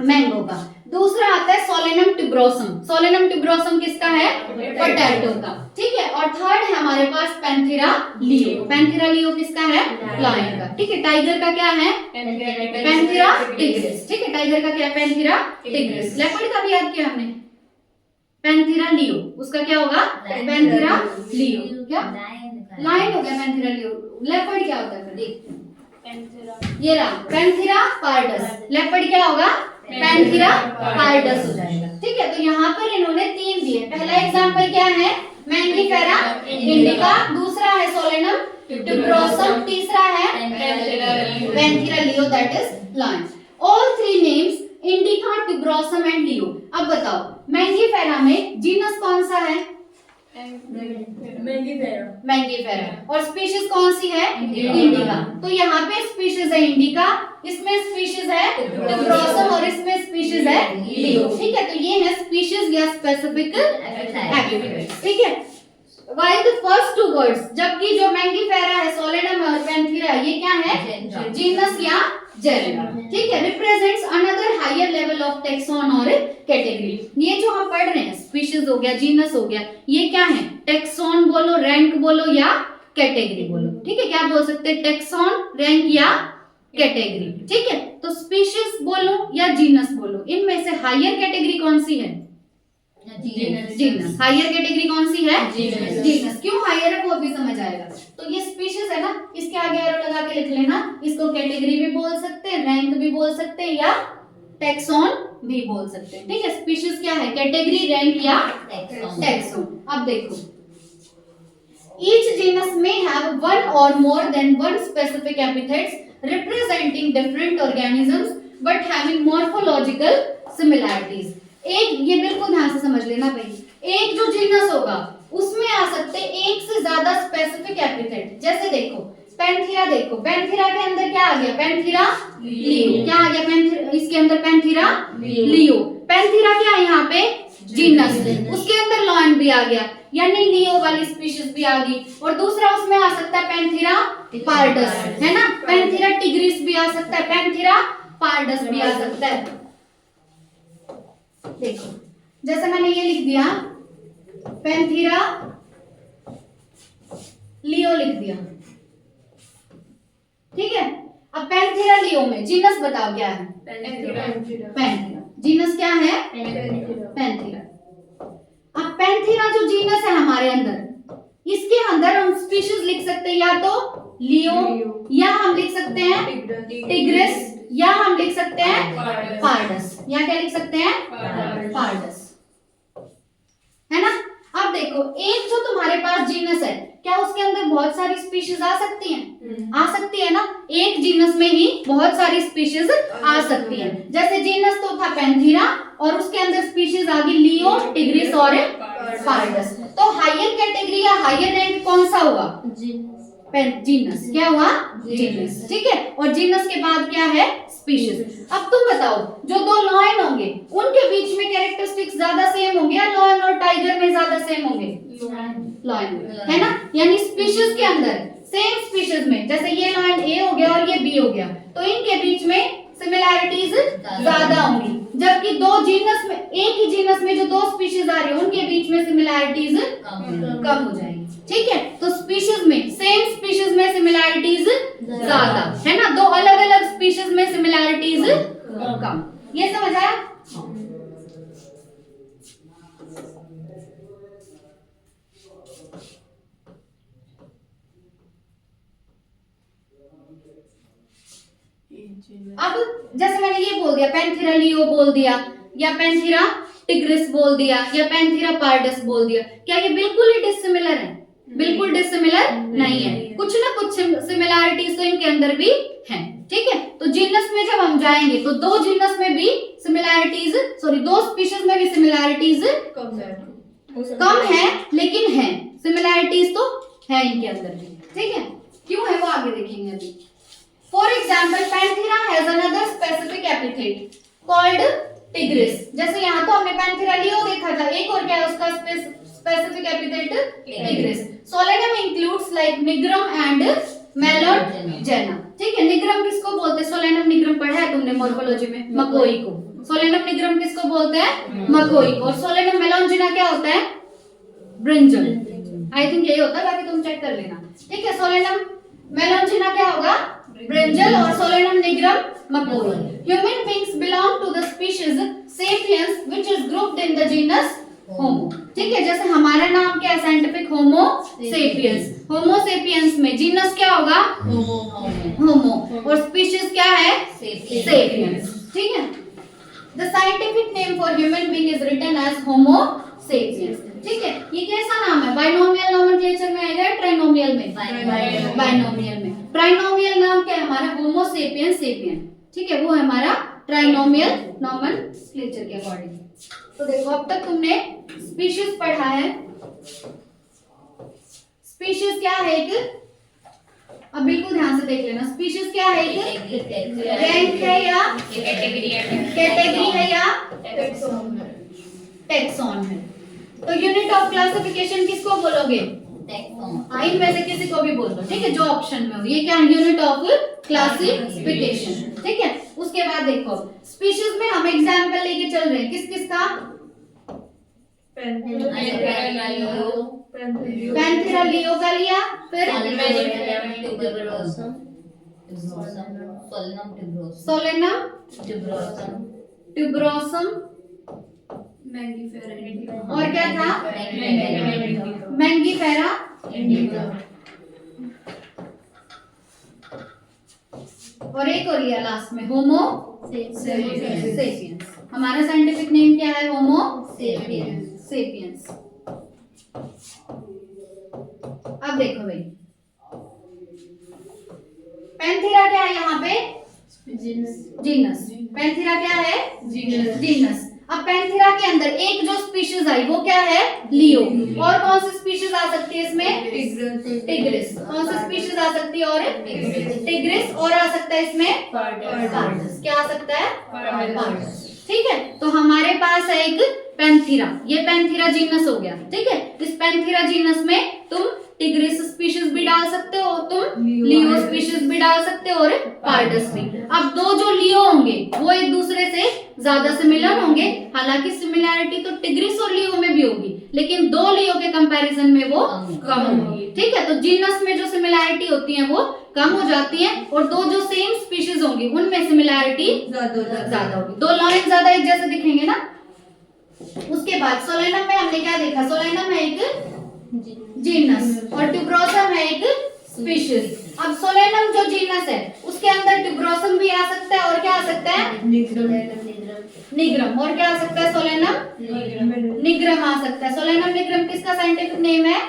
मैंगो का। दूसरा आता है सोलेनम ट्यूबरोसम। सोलेनम ट्यूबरोसम किसका है? पोटैटो का। ठीक है, और थर्ड है हमारे पास पैंथेरा लियो। पैंथेरा लियो किसका है? लायन का। ठीक है, टाइगर का क्या है? Panthera tigris. ठीक है, टाइगर का क्या है? Panthera tigris. लेपर्ड का भी याद किया हमने, पैंथेरा लियो। उसका क्या होगा? Panthera leo. क्या? लायन हो गया पैंथेरा लियो। लेपर्ड क्या होता है? ये रहा पैंथेरा पार्डस। लेपर्ड क्या होगा? पैंथेरा पार्डस हो जाएगा। ठीक है, तो यहाँ पर इन्होंने तीन दिए। पहला एग्जांपल क्या है? मैंगीफेरा इंडिका, दूसरा है सोलेनम ट्यूबरोसम, तीसरा है panthera leo that is lion. All three names indica, tuberosum and leo. अब बताओ मैंगीफेरा में जीनस कौन सा है? मैंगीफेरा। और स्पीशीज कौन सी है? इंडिका। तो यहाँ पे स्पीशीज है इंडिका, इसमें स्पीशीज है ट्यूबरोसम और इसमें स्पीशीज है लियो। ठीक है, तो ये है स्पीशीज या स्पेसिफिक एपिफिट्स। ठीक है, while the first two words, जबकि जो मैंगीफेरा है, सोलेनम और पैंथेरा, ये क्या है? जीनस या जेनर, ठीक है, represents another higher level of taxon और कैटेगरी। ये जो हम पढ़ रहे हैं स्पीशीज हो गया, जीनस हो गया, ये क्या है? टेक्सॉन बोलो, रैंक बोलो या कैटेगरी बोलो, ठीक है। क्या बोल सकते हैं? टेक्सॉन, रैंक या कैटेगरी, ठीक है। तो स्पीशीज बोलो या जीनस बोलो, इनमें से हायर कैटेगरी कौन सी है? जीनस। हायर कैटेगरी कौन सी है? जीनस। क्यों हायर है वो अभी समझ आएगा। तो ये स्पीशीज है ना, इसके आगे एरो लगा के लिख लेना। इसको कैटेगरी भी बोल सकते हैं, रैंक भी बोल सकते हैं या टैक्सॉन भी बोल सकते हैं, ठीक है। स्पीशीज क्या है? कैटेगरी, रैंक या टैक्सॉन। अब देखो, each genus may have one or more than one specific epithets representing different organisms but having morphological similarities। एक, ये बिल्कुल ध्यान से समझ लेना भाई, एक जो जीनस होगा उसमें आ सकते एक से ज्यादा स्पेसिफिक एपिथेट। जैसे देखो पैंथेरा, देखो पैंथेरा के अंदर क्या आ गया? Panthera leo. क्या आ गया? पैंथेरा, इसके अंदर पैंथेरा लियो। पैंथेरा क्या है यहाँ पे? जीनस। उसके अंदर लॉयन भी आ गया, यानी लियो वाली स्पीशीज भी आ गई। और दूसरा उसमें आ सकता है पैंथेरा पार्डस, है ना। पैंथेरा टिग्रिस भी आ सकता है, पैंथेरा पार्डस भी आ सकता है। देखो जैसे मैंने ये लिख दिया पैंथेरा लियो लिख दिया, ठीक है। अब पैंथेरा लियो में जीनस बताओ क्या है? पैंथेरा। जीनस क्या है? पैंथेरा। अब पैंथेरा जो जीनस है हमारे अंदर, इसके अंदर हम स्पीशीज लिख सकते हैं या तो लियो या हम लिख सकते हैं टिग्रिस या हम लिख सकते हैं पार्डस। या क्या लिख सकते हैं? पार्डस, है ना। अब देखो एक जो तुम्हारे पास जीनस है, क्या उसके अंदर बहुत सारी स्पीशीज आ सकती हैं? आ सकती है ना। एक जीनस में ही बहुत सारी स्पीशीज आ सकती हैं। जैसे जीनस तो था पैंथेरा और उसके अंदर स्पीशीज आ गई लियो, टिग्रिस और पार्डस। तो हायर कैटेगरी या हायर रैंक कौन सा हुआ? जीनस। क्या हुआ? जीनस, ठीक है। और जीनस के बाद क्या है? स्पीशीज। अब तुम बताओ, जो दो लॉयन होंगे उनके बीच में कैरेक्टरिस्टिक्स ज्यादा सेम होंगे या लॉयन और टाइगर में ज्यादा सेम होंगे? लॉयन, है ना। यानी स्पीशीज के अंदर सेम स्पीशीज में, जैसे ये लॉयन ए हो गया और ये बी हो गया, तो इनके बीच में सिमिलैरिटीज ज्यादा होंगी। जबकि दो जीनस में, एक ही जीनस में जो दो स्पीशीज आ रही है उनके बीच में सिमिलैरिटीज कम हो जाएगी, ठीक है। तो स्पीशीज में, सेम स्पीशीज में सिमिलैरिटीज ज्यादा, है ना। दो अलग अलग स्पीशीज में सिमिलैरिटीज कम। ये समझ आया? अब जैसे मैंने ये बोल दिया पैंथेरा लियो बोल दिया या पैंथेरा टिग्रिस बोल दिया या पैंथेरा पार्डस बोल दिया, क्या ये बिल्कुल ही डिसिमिलर है? बिल्कुल डिसिमिलर नहीं है। कुछ ना कुछ सिमिलैरिटीज तो इनके अंदर भी हैं, ठीक है। तो जीनस में जब हम जाएंगे तो दो जीनस में भी सिमिलैरिटीज, सॉरी दो स्पीशीज में भी सिमिलैरिटीज कम है, लेकिन है सिमिलैरिटीज तो है इनके अंदर भी, ठीक है। क्यों है वो आगे देखेंगे अभी। For example Panthera has another specific epithet called tigris. जैसे यहाँ तो हमने पैंथेरा लियो देखा था, एक और क्या है उसका specific epithet? Tigris. Solanum includes like nigrum and melongena, ठीक है। निग्रम किसको बोलते हैं? सोलेनम निग्रम पढ़ा है तुमने मॉर्फोलॉजी में, मकोई को। सोलेनम निग्रम किसको बोलते हैं? मकोई को। और सोलेनम मेलोनजेना क्या होता है? ब्रिंजल। आई थिंक यही होता है, बाकी तुम चेक कर लेना, ठीक है। सोलेनम मेलोनजेना क्या होगा? ब्रिंजल। और सोलेनम निग्रम मकोई। Human beings belong to the species sapiens which is grouped in the genus homo, ठीक है। जैसे हमारा नाम क्या है? Scientific homo sapiens. Homo sapiens में जीनस क्या होगा? होमो। और स्पीशीज क्या है? सेपियंस, ठीक है। The scientific name for human being is written as Homo sapiens, ठीक है। ये कैसा नाम है? बाइनोमियल नोमेनक्लेचर में आएगा, ट्राइनोमियल में? बाइनोमियल में। ट्राइनोमियल नाम क्या है हमारा? होमो सेपियन सेपियन, ठीक है। वो है हमारा ट्राइनोमियल नोमेनक्लेचर के अकॉर्डिंग। तो देखो अब तक तुमने स्पीशीज पढ़ा है। स्पीशीज क्या है? एक, अब बिल्कुल ध्यान से देख लेना, स्पीशीज क्या है? एक रैंक है या कैटेगरी है या टैक्सॉन है। तो यूनिट ऑफ क्लासिफिकेशन किसको बोलोगे? टैक्सोन इनमें से किसी को भी बोल दो, ठीक है, जो ऑप्शन में हो। ये क्या है? यूनिट ऑफ क्लासिफिकेशन, ठीक है। उसके बाद देखो स्पीशीज में हम एग्जांपल लेके चल रहे हैं, किस किस का? पैंथेरा लियो का लिया, फिर सोलेनम ट्यूबरोसम, और क्या था? मैंगीफेरा, और एक और लिया लास्ट में होमो सेपियंस। हमारा साइंटिफिक नेम क्या है? होमो सेपियंस। अब देखो भाई, पैंथेरा क्या है यहाँ पे? जीनस। पैंथेरा क्या है? जीनस। अब पैंथेरा के अंदर एक जो स्पीशीज आई वो क्या है? लियो। और कौन सी स्पीशीज आ सकती है इसमें? टिग्रिस। कौन सी स्पीशीज आ सकती है? और टिग्रिस। और आ सकता है इसमें पार्डस। क्या आ सकता है? पार्डस। ठीक है, तो हमारे पास है एक पैंथेरा, ये पैंथेरा जीनस हो गया, ठीक है। इस पैंथेरा जीनस में तुम टिग्रिस स्पीशीज भी डाल सकते हो, तुम लियो स्पीशीज भी डाल सकते हो, और पार्डस भी। अब दो जो लियो होंगे वो एक दूसरे से ज्यादा सिमिलर होंगे, हालांकि सिमिलैरिटी तो टिग्रिस और लियो में भी होगी, लेकिन दो लियो के कंपैरिजन में वो कम होगी, ठीक है। तो जीनस में जो सिमिलैरिटी होती है वो कम हो जाती है, और दो जो सेम स्पीशीज होंगी उनमें सिमिलैरिटी ज्यादा होगी। दो लाइन ज्यादा एक जैसे दिखेंगे ना। उसके बाद सोलेनम में हमने क्या देखा? सोलेनम है एक जीनस और ट्यूबरोसम है एक स्पीशीज। अब सोलेनम जो जीनस है उसके अंदर ट्यूबरोसम भी आ सकता है, और क्या आ सकता है? निग्रम। और क्या आ सकता है? सोलेनम निग्रम आ सकता है। सोलेनम निग्रम किसका साइंटिफिक नेम है?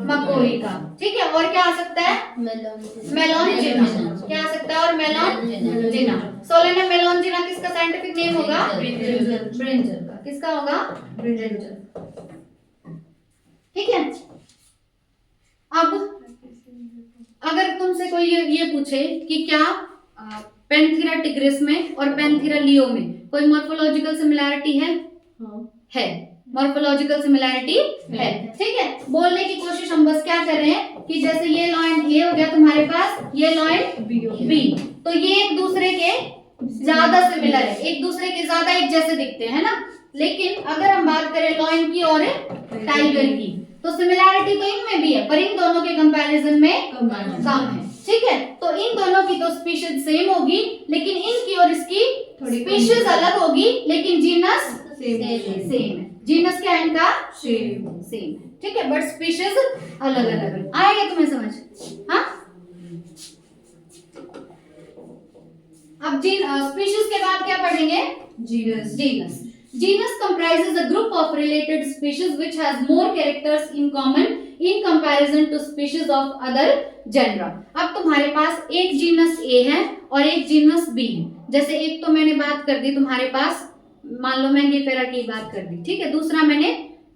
मकोई का, ठीक है। और क्या आ सकता है? मेलोनजिना। क्या आ सकता है? और मेलोनजिना। सोलेनम मेलोनजिना किसका साइंटिफिक नेम होगा? ब्रिंजल का। किसका होगा? ब्रिंजल, ठीक है। अब अगर तुमसे कोई ये पूछे कि क्या पैंथेरा टिग्रिस में और पैंथेरा लियो में कोई मॉर्फोलॉजिकल सिमिलैरिटी है? है, मॉर्फोलॉजिकल सिमिलैरिटी है, ठीक है। बोलने की कोशिश हम बस क्या कर रहे हैं कि जैसे ये लाइन ए हो गया तुम्हारे पास, ये लाइन बी, तो ये एक दूसरे के ज्यादा सिमिलर है, एक दूसरे के ज्यादा एक जैसे दिखते हैं ना। लेकिन अगर हम बात करें लॉयन की और टाइगर की, तो सिमिलैरिटी तो इनमें भी है, पर इन दोनों के कंपैरिजन में कम है, ठीक है। तो इन दोनों की तो स्पीशीज सेम होगी, लेकिन इनकी और इसकी स्पीशीज अलग होगी, लेकिन जीनस सेम है। जीनस क्या है इनका? सेम है, ठीक है, बट स्पीशीज अलग अलग है। आएगा तुम्हें समझ? हाँ, अब स्पीशीज के बाद क्या पढ़ेंगे? Genus comprises a group of related species which has more characters in common in comparison to species of other genera. अब तुम्हारे पास एक जीनस A है और एक जीनस B है। जैसे एक तो मैंने बात कर दी तुम्हारे पास, मान लो मैंगीफेरा की बात कर दी, ठीक है। दूसरा मैंने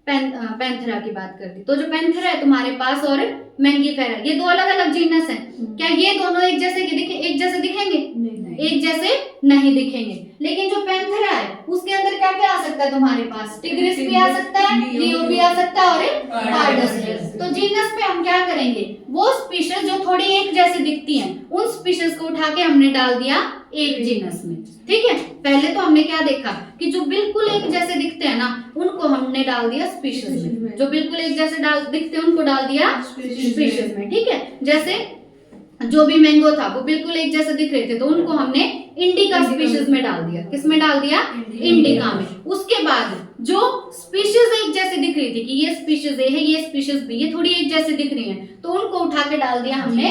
पैंथेरा की बात कर दी। तो जो पैंथेरा है तुम्हारे पास और मैंगीफेरा, ये दो अलग अलग जीनस हैं। क्या ये दोनों एक जैसे दिखेंगे? एक जैसे नहीं दिखेंगे। लेकिन जो पैंथेरा है उसके अंदर क्या क्या आ सकता है तुम्हारे पास? टिग्रिस भी आ सकता है, लियो भी आ सकता है, और पार्डस भी। तो जीनस पे हम क्या करेंगे? वो स्पीशीज जो थोड़ी एक जैसे दिखती हैं, उन स्पीशीज को उठा के हमने डाल दिया एक जीनस में, ठीक है। पहले तो हमने क्या देखा कि जो बिल्कुल एक जैसे दिखते हैं ना, उनको हमने डाल दिया स्पीशीज में। जो बिल्कुल एक जैसे दिखते हैं उनको डाल दिया स्पीशीज में, ठीक है। जैसे जो भी मैंगो था वो बिल्कुल एक जैसे दिख रहे थे, तो उनको हमने इंडिका स्पीशीज में डाल दिया। किस में डाल दिया? इंडिका में। उसके बाद जो स्पीशीज एक जैसे दिख रही थी कि ये स्पीशीज ए है, ये स्पीशीज बी, ये थोड़ी एक जैसे दिख रही हैं, तो उनको उठा के डाल दिया हमने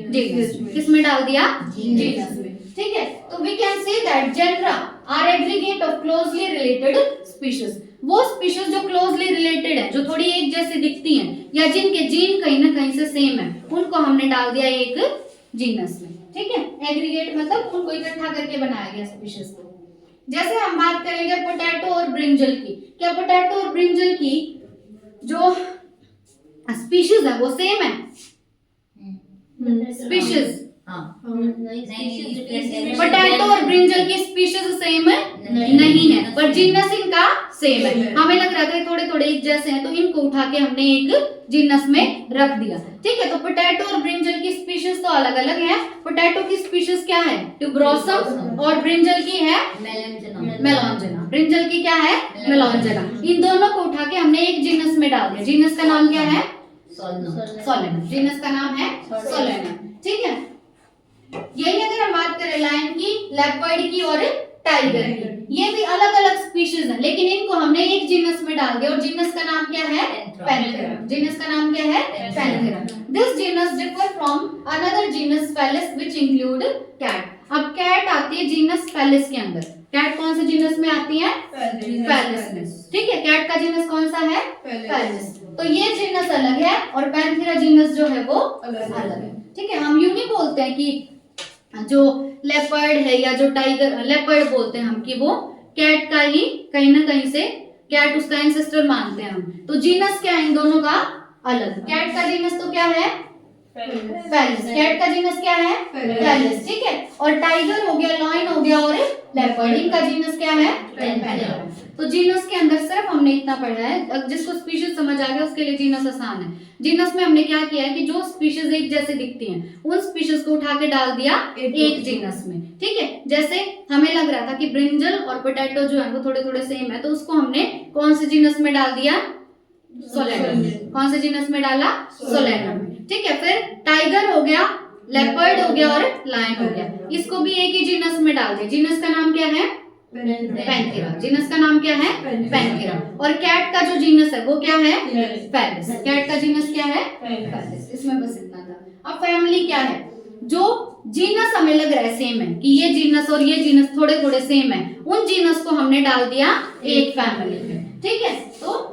जीनस में। किस में डाल दिया? जीनस में, ठीक है। तो we can say that genera are aggregate of closely related species. वो स्पीशीज जो क्लोजली रिलेटेड है, जो थोड़ी एक जैसे दिखती हैं, या जिनके जीन कहीं ना कहीं से सेम है, उनको हमने डाल दिया एक जीनस में, ठीक है। एग्रीगेट मतलब उनको इकट्ठा करके बनाया गया स्पीशीज को। जैसे हम बात करेंगे पोटैटो और ब्रिंजल की, क्या पोटैटो और ब्रिंजल की जो स्पीशीज है वो सेम है? स्पीशीज हाँ नहीं different है। पोटैटो और ब्रिंजल की स्पीशीज सेम है नहीं है, पर जीनस इनका सेम है। हमें लग रहा था ये थोड़े थोड़े एक जैसे हैं, तो इनको उठा के हमने एक जीनस में रख दिया। ठीक है, तो पोटैटो और ब्रिंजल की स्पीशीज तो अलग अलग है। पोटैटो की स्पीशीज क्या है? ट्यूबरोसम, और ब्रिंजल की है मेलॉन्जेना। ब्रिंजल की क्या है? मेलॉन्जेना। इन दोनों को उठा के हमने एक जीनस में डाल दिया। जीनस का नाम क्या है? सोलेनम। जीनस का नाम है सोलेनम। ठीक है, यही अगर हम बात करें लायन की, लेपर्ड की और टाइगर की, ये भी अलग अलग स्पीशीज हैं, लेकिन इनको हमने एक जीनस में डाल दिया और जीनस का नाम क्या है? पैंथेरा। जीनस का नाम क्या है? Panthera. This genus differ from another genus Felis which include cat. अब कैट आती है जीनस फेलिस के अंदर। कैट कौन से जीनस में आती है? फेलिस में। ठीक है, कैट का जीनस कौन सा है? फेलिस। तो ये जीनस अलग है और पैंथेरा जीनस जो है वो अलग है। ठीक है, हम यूं नहीं बोलते हैं कि जो लेपर्ड है या जो टाइगर, लेपर्ड बोलते हैं हम कि वो कैट का ही कहीं ना कहीं से, कैट उसका एंसेस्टर मानते हैं हम। तो जीनस क्या है इन दोनों का? अलग। कैट का जीनस तो क्या है? फेलिस। कैट का जीनस क्या है? फेलिस। ठीक है, और टाइगर हो गया, लॉयन हो गया और लेपर्ड, इनका जीनस क्या है? पैंथेरा। तो जीनस के अंदर सिर्फ हमने इतना पढ़ा है। अब जिसको स्पीशीज समझ आ गया उसके लिए जीनस आसान है। जीनस में हमने क्या किया है कि जो स्पीशीज एक जैसे दिखती हैं उन स्पीशीज को उठा के डाल दिया एक जीनस में। ठीक है, जैसे हमें लग रहा था कि ब्रिंजल और पोटैटो जो है वो थोड़े थोड़े सेम है, तो उसको हमने कौन से जीनस में डाल दिया? सोलेनम। कौन से जीनस में डाला? सोलेनम। ठीक है, फिर टाइगर हो गया, लेपर्ड हो गया और लायन हो गया, इसको भी एक ही जीनस में डाल दिया। जीनस का नाम क्या है? पैंथेरा। जीनस का नाम क्या है? पैंथेरा। और कैट का जो जीनस है वो क्या है? फेलिस। कैट का जीनस क्या है? फेलिस। इसमें बस इतना था। अब फैमिली क्या है? जो जीनस हमें लग रहा है सेम है कि ये जीनस और ये जीनस थोड़े थोड़े सेम है, उन जीनस को हमने डाल दिया एक फैमिली में। ठीक है, तो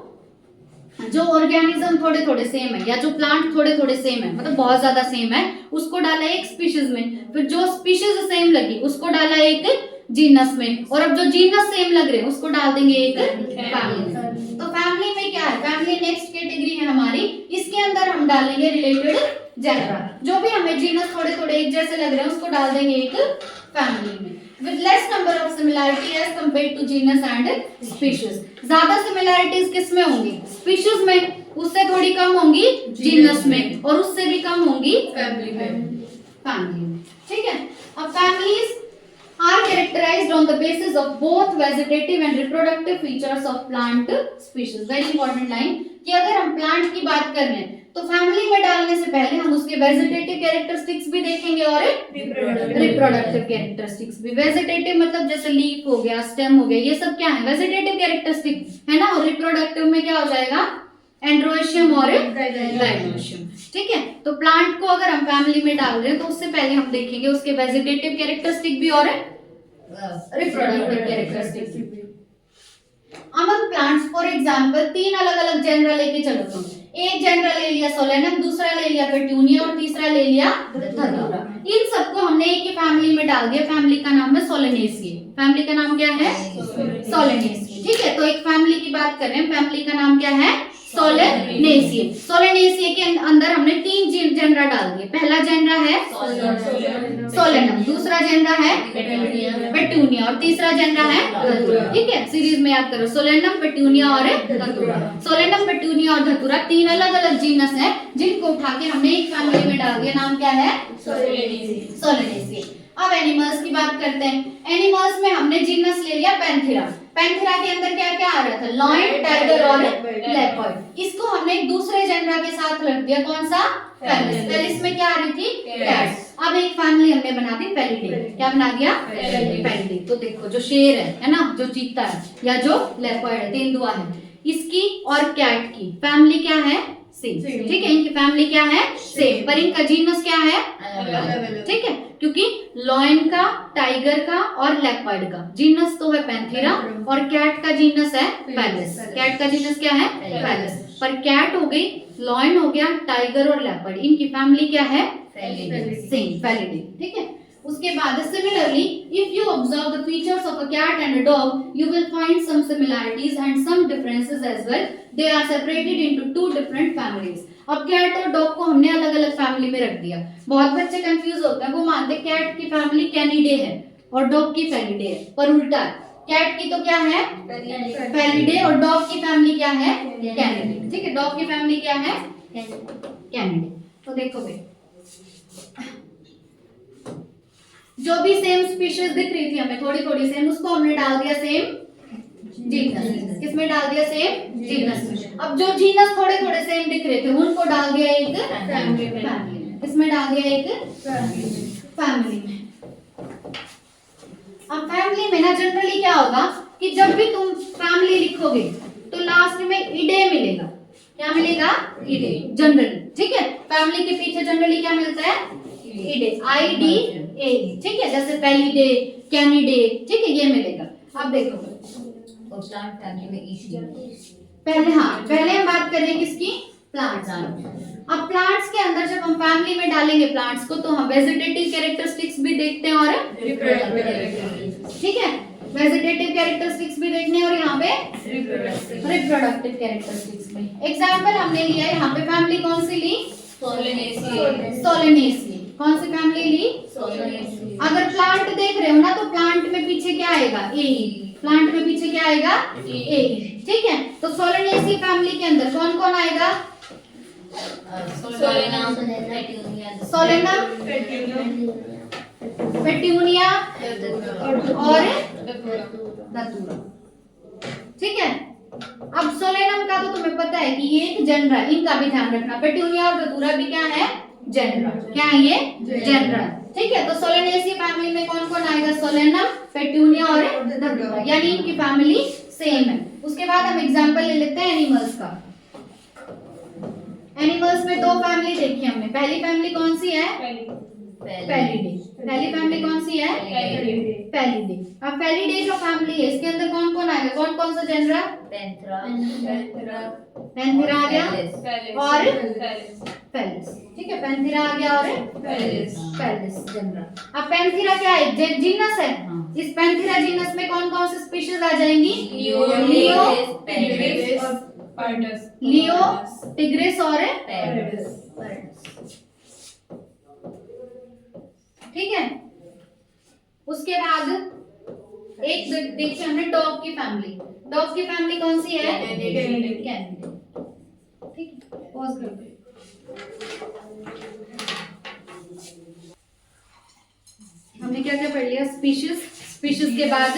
जो ऑर्गेनिज्म थोड़े थोड़े सेम है या जो प्लांट थोड़े थोड़े सेम है, मतलब बहुत ज्यादा सेम है, उसको डाला एक स्पीशीज में। फिर जो स्पीशीज सेम लगी उसको डाला एक जीनस में, और अब जो जीनस सेम लग रहे हैं उसको डाल देंगे एक फैमिली में। तो फैमिली में क्या है? फैमिली नेक्स्ट कैटेगरी है हमारी। इसके अंदर हम डालेंगे रिलेटेड जेनरा। जो भी हमें जीनस थोड़े थोड़े एक जैसे लग रहे हैं उसको डाल देंगे एक फैमिली में with less number of similarity as compared to genus and species। ज्यादा सिमिलैरिटीज किस में होंगी? स्पीशीज में, उससे थोड़ी कम होंगी जीनस में, और उससे भी कम होंगी फैमिली में। ठीक है, अब families are characterized on the basis of both vegetative and reproductive features of plant species। very important line कि अगर हम प्लांट की बात कर रहे हैं तो फैमिली में डालने से पहले हम उसके वेजिटेटिव कैरेक्टरिस्टिक्स भी देखेंगे और रिप्रोडक्टिव कैरेक्टरिस्टिक्स भी। वेजिटेटिव मतलब जैसे लीफ हो गया, स्टेम हो गया, ये सब क्या है? वेजिटेटिव कैरेक्टरिस्टिक है ना। और रिप्रोडक्टिव में क्या हो जाएगा? एंड्रोशियम और जाइलोशियम। ठीक है, तो प्लांट को अगर हम फैमिली में डाल रहे हैं तो उससे पहले हम देखेंगे उसके वेजिटेटिव कैरेक्टरिस्टिक भी और रिप्रोडक्टिव कैरेक्टरिस्टिक्स भी। अमंग प्लांट्स फॉर एग्जांपल तीन अलग अलग जेनरा लेके चलो तुम। एक जेनरा ले लिया सोलेनम, दूसरा ले लिया पेटूनिया और तीसरा ले लिया धतूरा। इन सबको हमने एक ही फैमिली में डाल दिया। फैमिली का नाम है सोलेनेसिए। फैमिली का नाम क्या है? सोलेनेसिए। ठीक है, तो एक फैमिली की बात कर रहे हैं, फैमिली का नाम क्या है? सोलेनेसिए। सोलेनेसिए के अंदर हमने तीन जेनरा डाल दिए। पहला जेनरा है सोलेनम, दूसरा जेनरा है पेटूनिया और तीसरा जेनरा है धतूरा। ठीक है, सीरीज में याद करो, सोलेनम, पेटूनिया और धतूरा। सोलेनम, पेटूनिया और धतूरा तीन अलग अलग जीनस है जिनको उठा के हमने एक फैमिली में डाल दिया। नाम क्या है? सोलेनेसिए। अब एनिमल्स की बात करते हैं। एनिमल्स में हमने जीनस ले लिया पैंथेरा। पैंथेरा के अंदर क्या क्या आ रहा था? लॉयन, टाइगर और लेपर्ड। इसको हमने एक दूसरे जेनरा के साथ रख दिया। कौन सा? फेलिस। फेलिस में क्या आ रही थी? कैट्स। अब एक फैमिली हमने बना दी फेलिडे। क्या बना दिया? फेलिडे। तो देखो जो शेर है ना, जो चीता है या जो लेपर्ड है, तेंदुआ है, इसकी और कैट की फैमिली क्या है? सेम। ठीक है, इनकी फैमिली क्या है? सेम, पर इनका जीनस क्या है? ठीक है, क्योंकि लॉयन का, टाइगर का और लेपर्ड का जीनस तो है पैंथेरा और कैट का जीनस है फेलिस। कैट का जीनस क्या है? फेलिस। पर कैट हो गई, लॉयन हो गया, टाइगर और लेपर्ड, इनकी फैमिली क्या है? Same, Felidae. ठीक है, उसके बाद similarly if you observe the features of a cat and a dog you will find some similarities and some differences as well. They are separated into two different families. अब कैट और डॉग को हमने अलग अलग फैमिली में रख दिया। बहुत बच्चे कंफ्यूज होते हैं, वो मानते हैं कैट की फैमिली कैनिडे है और डॉग की फेलिडे है, पर उल्टा है। कैट की तो क्या है फेलिडे और डॉग की फैमिली क्या है कैनिडे। ठीक है, डॉग की फैमिली क्या है कैनिडे। तो देखो भाई, जो भी सेम स्पीशीज दिख रही थी हमें थोड़ी थोड़ी सेम, उसको हमने डाल दिया सेम जीनस। किसमें डाल दिया सेम जीनस में। अब जो जीनस थोड़े थोड़े सेम दिख रहे थे उनको डाल दिया एक फैमिली में। इसमें डाल दिया एक फैमिली में। अब फैमिली में ना जनरली क्या होगा कि जब भी तुम फैमिली लिखोगे तो लास्ट में इडे मिलेगा। क्या मिलेगा इडे जनरली। ठीक है, फैमिली के पीछे जनरली क्या मिलता है इडे, IDA। ठीक है, जैसे पेलिडे कैनिडे। ठीक है, ये मिलेगा। अब देखो और प्लांट फैमिली में पहले पहले हम बात कर रहे हैं किसकी प्लांट्स। अब प्लांट्स के अंदर जब हम फैमिली में डालेंगे प्लांट्स को तो हम वेजिटेटिव कैरेक्टरिस्टिक्स भी देखते हैं और ठीक है वेजिटेटिव कैरेक्टरिस्टिक्स भी देखने और यहाँ पे रिप्रोडक्टिव कैरेक्टरिस्टिक्स भी। एग्जांपल हमने लिया है यहाँ पे फैमिली कौन सी ली सोलेनेसी। कौन सी फैमिली ली अगर प्लांट देख रहे हो ना तो प्लांट में पीछे क्या आएगा प्लांट में पीछे क्या आएगा ठीक है, तो सोलेनेसी फैमिली के अंदर कौन कौन आएगा सोलेनम पेट्यूनिया और दतूरा। ठीक है, अब सोलेनम का तो तुम्हें पता है कि ये एक जनरा है, इनका भी ध्यान रखना। पेट्यूनिया और दतूरा भी क्या है जनरा। क्या है ये जनरा। ठीक है, तो सोलेनेसी फैमिली में कौन कौन आएगा सोलेनम पेट्यूनिया और दतूरा, यानी इनकी फैमिली सेम है। उसके बाद हम एग्जांपल ले लेते हैं एनिमल्स का। एनिमल्स में दो फैमिली देखी हमने। पहली फैमिली कौन सी है पेलिडे। पहली फैमिली कौन सी है पेलिडे। अब पेलिडे जो फैमिली है इसके अंदर कौन कौन आएगा, कौन कौन सा जनरा पैंथेरा आ गया और फेलिस। ठीक है, पैंथेरा आ गया और फेलिस जनरा। अब पैंथेरा क्या है जीनस है। इस पैंथेरा जीनस में कौन कौन सी स्पीशीज आ जाएंगी लियो टिग्रिस और ठीक है। उसके बाद एक देखिए हमने डॉग की फैमिली। डॉग की फैमिली कौन सी है कैनिडे। ठीक है, पॉज करते हैं। हमने क्या क्या पढ़ लिया स्पीशीज के बाद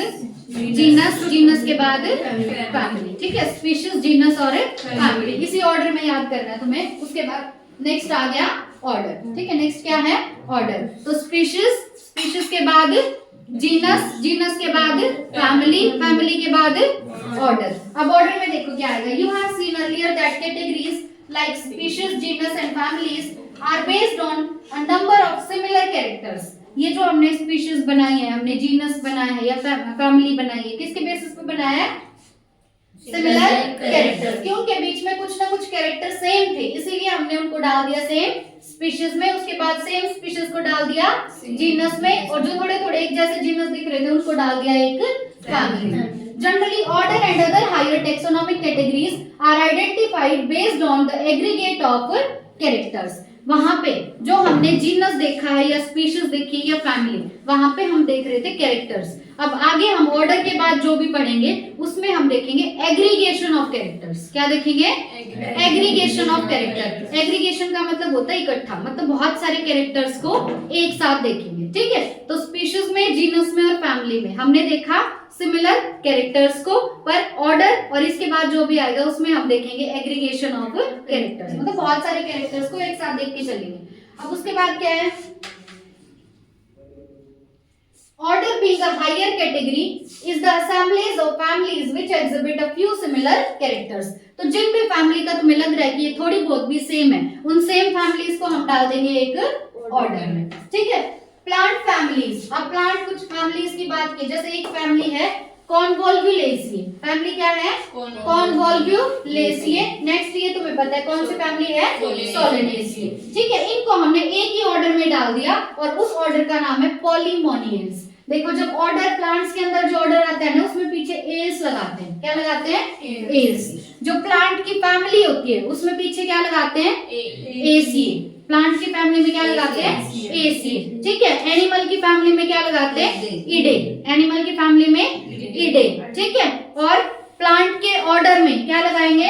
जीनस के बाद फैमिली। ठीक है, स्पीशीज जीनस और फैमिली इसी ऑर्डर में याद करना है तुम्हें। उसके बाद नेक्स्ट आ गया ऑर्डर। ठीक है, नेक्स्ट क्या है ऑर्डर। तो स्पीशीज के बाद जीनस के बाद फैमिली के बाद ऑर्डर। अब ऑर्डर में देखो क्या आएगा। You have seen earlier that categories like species genus and families are based on a number of similar characters. ये जो हमने स्पीशीज बनाई है, हमने जीनस बनाया है या फैमिली बनाई है, किसके बेसिस पे बनाया है सिमिलर कैरेक्टर। क्योंकि बीच में कुछ ना कुछ कैरेक्टर सेम थे, इसीलिए हमने उनको डाल दिया सेम स्पीशीज में। उसके बाद सेम स्पीशीज को डाल दिया जीनस में, और जो थोड़े थोड़े एक जैसे जीनस दिख रहे थे उनको डाल दिया एक फैमिली में। Generally, order and other higher taxonomic categories are identified based on the aggregate of characters. वहां पे जो हमने जीनस देखा है या स्पीशीज देखी है या फैमिली, वहां पे हम देख रहे थे कैरेक्टर्स। अब आगे हम ऑर्डर के बाद जो भी पढ़ेंगे उसमें हम देखेंगे एग्रीगेशन ऑफ कैरेक्टर्स। क्या देखेंगे एग्रीगेशन ऑफ कैरेक्टर। एग्रीगेशन का मतलब होता है इकट्ठा, मतलब बहुत सारे कैरेक्टर्स को एक साथ देखेंगे। ठीक है, तो स्पीशीज में जीनस में और फैमिली में हमने देखा सिमिलर कैरेक्टर्स को, पर ऑर्डर और इसके बाद जो भी आएगा उसमें हम देखेंगे एग्रीगेशन ऑफ कैरेक्टर्स, मतलब बहुत सारे कैरेक्टर्स को एक साथ देख के चलेंगे। अब उसके बाद क्या है order being a higher category is the assemblage of families which exhibit a few similar characters. तो जिन भी फैमिली का तुम्हें लग रहा है कि ये थोड़ी बहुत भी सेम है, उन सेम फैमिलीज को हम डाल देंगे एक ऑर्डर में। ठीक है, प्लांट फैमिलीज। अब प्लांट कुछ फैमिलीज की बात की, जैसे एक फैमिली है कॉन्वोल्वुलेसिए। फैमिली क्या है कॉन्वोल्वुलेसिए। नेक्स्ट ये तुम्हें पता है कौन सी फैमिली है सोलेनेसिए। ठीक है, इनको हमने एक ही ऑर्डर में डाल दिया और उस ऑर्डर का नाम है पॉलीमोनियल्स। देखो जब ऑर्डर प्लांट्स के अंदर जो ऑर्डर आता है ना उसमें पीछे एल्स लगाते हैं, क्या लगाते हैं? एल्स। जो प्लांट की फैमिली होती है उसमें पीछे क्या लगाते हैं? एसीए। प्लांट की फैमिली में क्या लगाते हैं? एसीए। ठीक है। एनिमल की फैमिली में क्या लगाते हैं? ईडे। एनिमल की फैमिली में ईडे। ठीक है। और प्लांट के ऑर्डर में क्या लगाएंगे?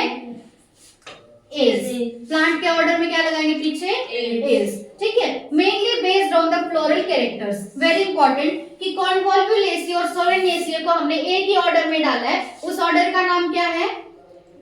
एल्स। प्लांट के ऑर्डर में क्या लगाएंगे? पीछे एल्स। ठीक है। Mainly based on the floral characters. Very important कि कॉन्वोल्वुलेसी और सोलेनेसिया को हमने एक ही ऑर्डर में डाला है। उस ऑर्डर का नाम क्या है?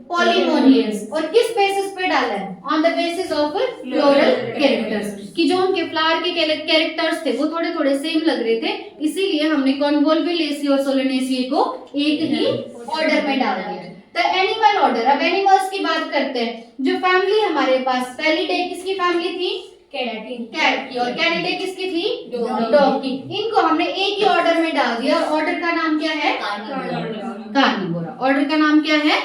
पॉलीमोनियल्स। और किस बेसिस पे डाला है? On the basis of floral characters. कि जो उनके फ्लावर के कैरेक्टर्स थे वो थोड़े थोड़े सेम लग रहे थे, इसीलिए हमने कॉन्वोल्वुलेसी और सोलेनेसिया को एक ही ऑर्डर में डाल दिया। तो एनिमल ऑर्डर। अब एनिमल्स की बात करते हैं। जो फैमिली हमारे पास पहली डे किसकी फैमिली थी? कैट की। और कैनिडे किसकी थी? डॉग की। इनको हमने एक ही ऑर्डर में डाल दिया। ऑर्डर का नाम क्या है? कार्निवोरा। ऑर्डर का नाम क्या है?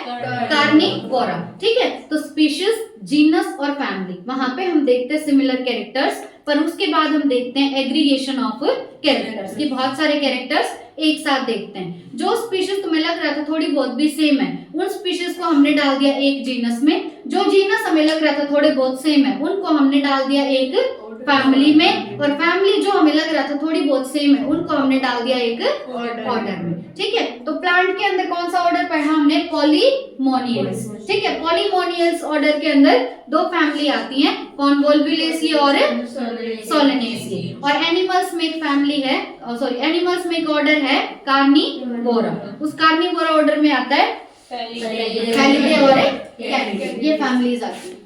कार्निवोरा। ठीक है। तो स्पीशीज, जीनस और फैमिली, वहां पे हम देखते हैं सिमिलर कैरेक्टर्स, पर उसके बाद हम देखते हैं एग्रीगेशन ऑफ कैरेक्टर्स कि बहुत सारे कैरेक्टर्स एक साथ देखते हैं। जो स्पीशीज तुम्हें लग रहा था थोड़ी बहुत भी सेम है, उन स्पीशीज को हमने डाल दिया एक जीनस में। जो जीनस हमें लग रहा था थोड़े बहुत सेम है, उनको हमने डाल दिया एक फैमिली में। और फैमिली जो हमें लग रहा था थोड़ी बहुत सेम है, उनको हमने डाल दिया एक ऑर्डर में। ठीक है। तो प्लांट के अंदर कौन सा ऑर्डर पढ़ा हमने? पॉलीमोनियल्स। ठीक है। पॉलीमोनियल्स ऑर्डर के अंदर दो फैमिली आती हैं, कॉन्वोल्वुलेसी और सोलेनेसी। और एनिमल्स में एक फैमिली है, सॉरी एनिमल्स में एक ऑर्डर है कार्निवोरा। उस कार्निवोरा ऑर्डर में आता है फैलिडे और कैनिडे, ये फैमिलीज आती है।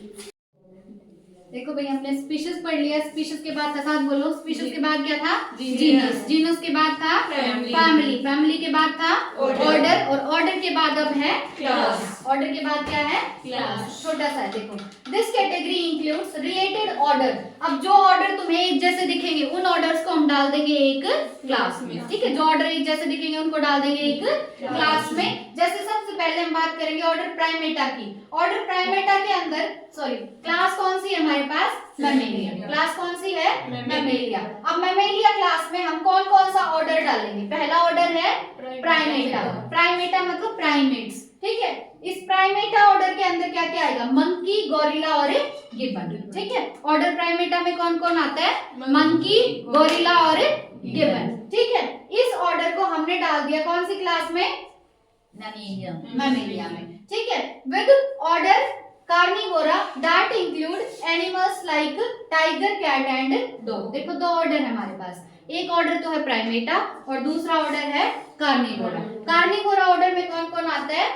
देखो भाई हमने स्पीशीज पढ़ लिया। स्पीशीज के बाद था, साथ बोलो, स्पीशीज के बाद क्या था? जीनस। जीनस के बाद था फैमिली। फैमिली के बाद था ऑर्डर। और ऑर्डर के बाद अब है क्लास। ऑर्डर के बाद क्या है? क्लास। छोटा सा है देखो। This category includes related order. अब जो ऑर्डर तुम्हें एक जैसे दिखेंगे उन ऑर्डर्स को हम डाल देंगे एक क्लास में। ठीक है। जो ऑर्डर एक जैसे दिखेंगे उनको डाल देंगे एक क्लास में। जैसे सबसे पहले हम बात करेंगे ऑर्डर प्राइमेटा की। ऑर्डर प्राइमेटा के अंदर, सॉरी, क्लास कौन सी है हमारे पास? मैमेलिया। क्लास कौन सी है? मैमेलिया। अब मैमेलिया क्लास में हम कौन कौन सा ऑर्डर डालेंगे? पहला ऑर्डर है प्राइमेटा। प्राइमेटा मतलब प्राइमेट्स। ठीक है। इस प्राइमेटा ऑर्डर के अंदर क्या क्या आएगा? मंकी, गोरिल्ला और गिबन। ठीक है। ऑर्डर प्राइमेटा में कौन कौन आता है? मंकी, गोरिल्ला और गिबन। ठीक है। इस ऑर्डर को हमने डाल दिया कौन सी क्लास में? मैमेलिया में। ठीक है। With order Carnivora that include animals like tiger, cat and dog. देखो दो ऑर्डर है हमारे पास। एक ऑर्डर तो है प्राइमेटा और दूसरा ऑर्डर है कार्निवोरा। कार्निवोरा ऑर्डर में कौन कौन आता है?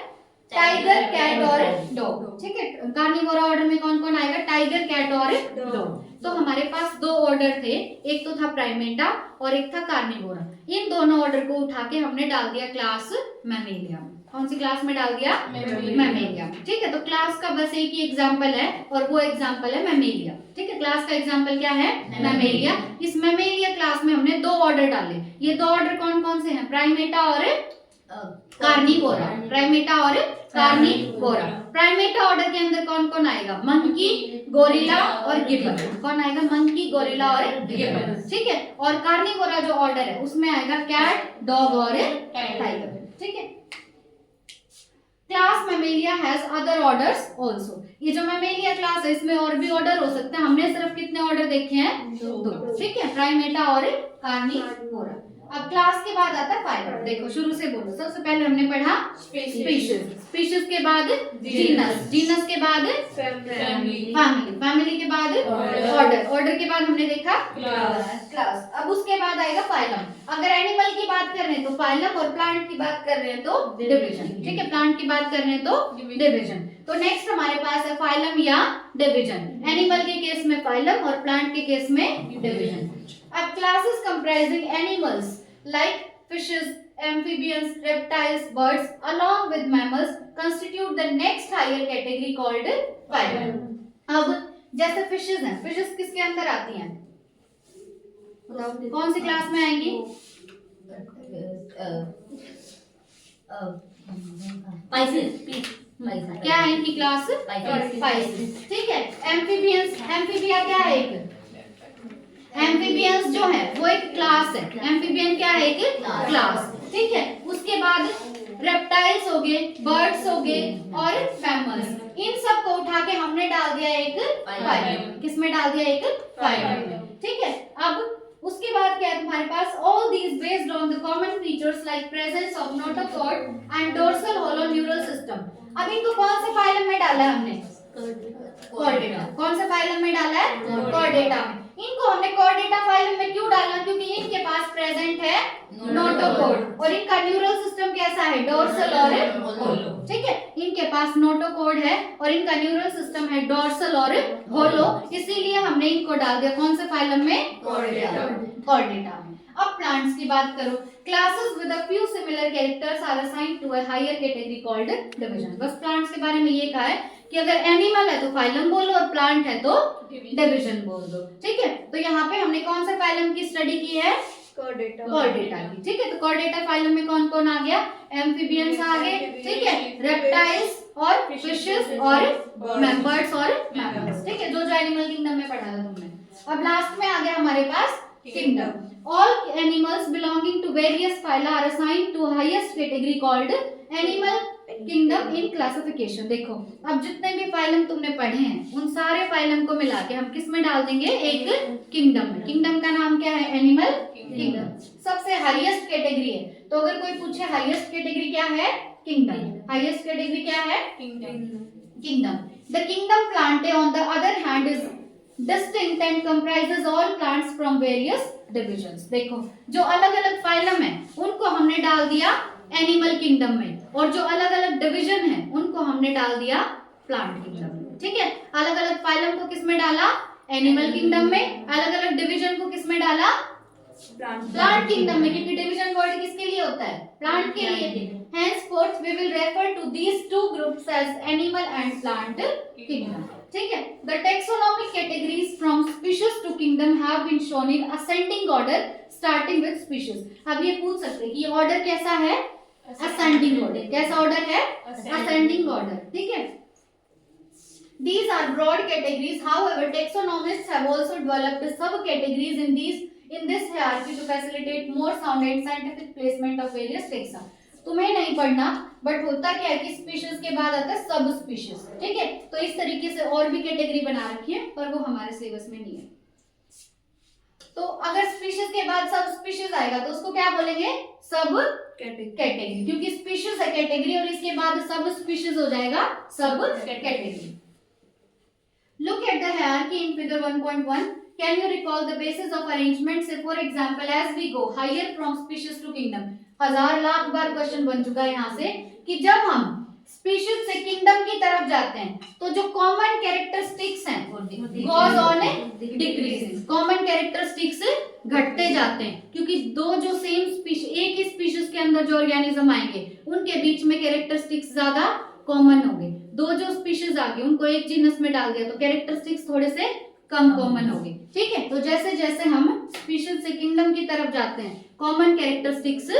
टाइगर, कैट और डॉग। ठीक है। कार्निवोरा ऑर्डर में कौन कौन आएगा? टाइगर, कैट और डॉग। तो हमारे पास दो ऑर्डर थे, एक तो था प्राइमेटा और एक था कार्निवोरा। इन दोनों ऑर्डर को उठा के हमने डाल दिया क्लास मैमेलिया में। कौन सी क्लास में डाल दिया? मैमेलिया। ठीक है। तो क्लास का बस एक ही एग्जांपल है और वो एग्जांपल है मैमेलिया। ठीक है। क्लास का एग्जांपल क्या है? मैमेलिया। इस मैमेलिया क्लास में हमने दो ऑर्डर डाले। ये दो ऑर्डर कौन कौन से हैं? प्राइमेटा और कार्निवोरा। प्राइमेटा और कार्निवोरा। प्राइमेटा ऑर्डर के अंदर कौन कौन आएगा? मंकी, गोरिल्ला और गिबन। कौन आएगा? मंकी, गोरिल्ला और गिबन। ठीक है। और कार्निवोरा जो ऑर्डर है उसमें आएगा कैट, डॉग और टाइगर। ठीक है। Class Mammalia has other orders also. ये जो मैमेलिया क्लास है इसमें और भी ऑर्डर हो सकते हैं। हमने सिर्फ कितने ऑर्डर देखे हैं? दो। ठीक है। प्राइमेटा और कार्निवोरा। अब क्लास के बाद आता है फाइलम। देखो शुरू से बोलो। सबसे पहले हमने पढ़ा स्पीशीज। स्पीशीज के बाद जीनस। जीनस के बाद फैमिली। फैमिली के बाद ऑर्डर। ऑर्डर के बाद हमने देखा क्लास। अब उसके बाद आएगा फाइलम। अगर एनिमल की बात कर रहे हैं तो फाइलम और प्लांट की बात कर रहे हैं तो डिवीजन। ठीक है। प्लांट की बात कर रहे हैं तो डिवीजन। तो नेक्स्ट हमारे पास है फाइलम या डिवीजन। एनिमल के केस में फाइलम और प्लांट के केस में डिवीजन। अब classes comprising animals like fishes, amphibians, reptiles, birds along with mammals constitute the next higher category called phylum. अब जैसे फिशेस हैं, फिशेस किसके अंदर आती हैं? कौन सी क्लास में आएंगी? क्या है इनकी क्लास? पाइसेस। ठीक है। एम्फीबियंस, एम्फीबिया क्या है? एक एम्फीबियंस जो है वो एक क्लास है, एम्फीबियन क्या है, एक क्लास, ठीक है। उसके बाद रेप्टाइल्स हो गए, बर्ड्स हो गए और मैमल्स, इन सब को उठा के हमने डाल दिया एक फाइलम, किसमें डाल दिया, एक फाइलम में, ठीक है। अब उसके बाद क्या है तुम्हारे पास, all these based on the common features like presence of notochord and dorsal hollow neural system. अब इनको कौन से फाइलम में डाला है हमने, कॉर्डेटा। कौन से फाइलम में डाला है, कॉर्डेटा में। इनको हमने कॉर्डेटा फाइलम में क्यों डाला, क्योंकि इनके पास प्रेजेंट है नोटोकॉर्ड और इनका न्यूरल सिस्टम कैसा है, डोर्सल और होलो, ठीक है। इनके पास नोटोकॉर्ड है और इनका न्यूरल सिस्टम है डोर्सल और होलो, इसीलिए हमने इनको डाल दिया कौन से फाइलम में, कॉर्डेटा में। अब प्लांट्स की बात करो, classes with a few similar characters are assigned to a higher category called division. बस प्लांट्स के बारे में ये कहा है कि अगर एनिमल है तो फाइलम बोलो और प्लांट है तो डिवीजन बोल दो, ठीक है। तो यहाँ पे हमने कौन से फाइलम की स्टडी की है, कॉर्डेटा की, ठीक है। तो कॉर्डेटा फाइलम में कौन कौन आ गया, एम्फीबियंस आ गए, ठीक है, रेप्टाइल्स और फिशेस और बर्ड्स और मैमल्स, ठीक है, जो जो एनिमल किंगडम में पढ़ा था तुमने। अब लास्ट में आ गया हमारे पास kingdom. All animals belonging to various phyla are assigned to highest category called animal kingdom in classification। देखो अब जितने भी फाइलम तुमने पढ़े हैं उन सारे फाइलम को मिला के हम किस में डाल देंगे, एक किंगडम में। किंगडम का नाम क्या है, एनिमल किंगडम। सबसे हाईएस्ट कैटेगरी है, तो अगर कोई पूछे हाईएस्ट कैटेगरी क्या है, किंगडम। हाईएस्ट कैटेगरी क्या है, kingdom. The kingdom Plantae on the other hand is distinct and comprises all plants from various divisions। देखो जो अलग अलग फाइलम है उनको हमने डाल दिया एनिमल किंगडम में और जो अलग अलग डिवीजन है उनको हमने डाल दिया प्लांट किंगडम में, ठीक है। अलग अलग फाइलम को किस में डाला, एनिमल किंगडम में, अलग अलग डिवीजन को किस में डाला, प्लांट किंगडम में, क्योंकि डिवीजन वर्ड किसके लिए होता है, प्लांट के लिए। henceforth we will refer to these two groups as animal and plant kingdom, ठीक है। The taxonomic categories from species to kingdom have been shown in ascending order starting with species। अब ये पूछ सकते हैं कि ये ऑर्डर कैसा है, ascending order। कैसा ऑर्डर है, ascending order, ठीक है। These are broad categories, however taxonomists have also developed subcategories in this hierarchy to facilitate more sound and scientific placement of various taxa। तुम्हें नहीं पढ़ना, बट होता क्या है कि स्पीशीज के बाद आता है सब स्पीशीज, ठीक है। तो इस तरीके से और भी कैटेगरी बना रखी है पर वो हमारे सिलेबस में नहीं है। तो अगर स्पीशीज के बाद सब स्पीशीज आएगा तो उसको क्या बोलेंगे, सब कैटेगरी, क्योंकि स्पीशीज है कैटेगरी और इसके बाद सब स्पीशीज हो जाएगा सब category. Look at the hierarchy in figure 1.1. Can you recall the basis of arrangement? Say for example, as we go higher from species to kingdom, हजार लाख बार क्वेश्चन बन चुका है यहाँ से कि जब हम स्पीशीज से किंगडम की तरफ जाते हैं तो जो कॉमन कैरेक्टरिस्टिक्स हैं goes on decreasing, common characteristics घटते जाते हैं, क्योंकि दो जो सेम स्पीशीज, एक ही स्पीशीज के अंदर जो ऑर्गेनिज्म आएंगे उनके बीच में कैरेक्टरिस्टिक्स ज्यादा कॉमन हो गए। दो जो स्पीशीज आ गए उनको एक जीनस में डाल दिया तो कैरेक्टरिस्टिक्स थोड़े से कम कॉमन हो गए, ठीक है। तो जैसे जैसे हम स्पीशीज से किंगडम की तरफ जाते हैं कॉमन कैरेक्टरिस्टिक्स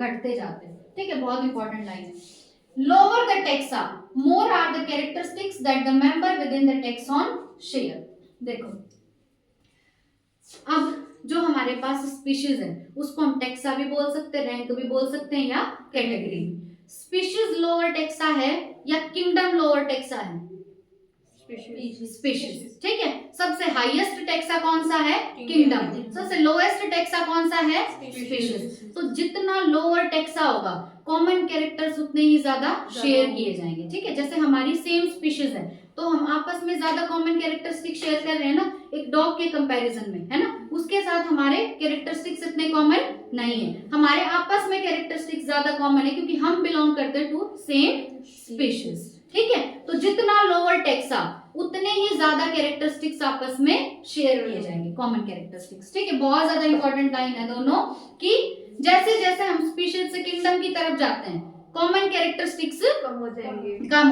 घटते जाते हैं, ठीक है। बहुत इंपॉर्टेंट लाइन है। Lower the taxa more are the characteristics that the member within the taxon share. देखो अब जो हमारे पास स्पीशीज है उसको हम टेक्सा भी बोल सकते हैं, रैंक भी बोल सकते हैं या कैटेगरी। स्पीशीज लोअर टेक्सा है या किंगडम लोअर टेक्सा है, स्पीशीज, ठीक है। सबसे हाईएस्ट टेक्सा कौन सा है, किंगडम। सबसे लोएस्ट टेक्सा कौन सा है, स्पीशीज। तो जितना लोअर टेक्सा होगा कॉमन कैरेक्टर्स उतने ही ज्यादा शेयर किए जाएंगे, ठीक है। जैसे हमारी सेम स्पीशीज है तो हम आपस में ज्यादा कॉमन कैरेक्टरिस्टिक शेयर कर रहे हैं ना, एक डॉग के कंपैरिजन में, है ना। उसके साथ हमारे कैरेक्टरिस्टिक्स इतने कॉमन नहीं है, हमारे आपस में कैरेक्टरिस्टिक्स ज्यादा कॉमन है क्योंकि हम बिलोंग करते हैं टू सेम स्पीशीज, ठीक है। तो जितना लोअर टेक्सा उतने ही ज्यादा कैरेक्टरिस्टिक्स आपस में शेयर किए जाएंगे, कॉमन कैरेक्टरिस्टिक्स, ठीक है। बहुत ज्यादा इंपॉर्टेंट लाइन है दोनों कि जैसे जैसे हम स्पीशीज से किंगडम की तरफ जाते हैं कॉमन कैरेक्टरिस्टिक्स कम हो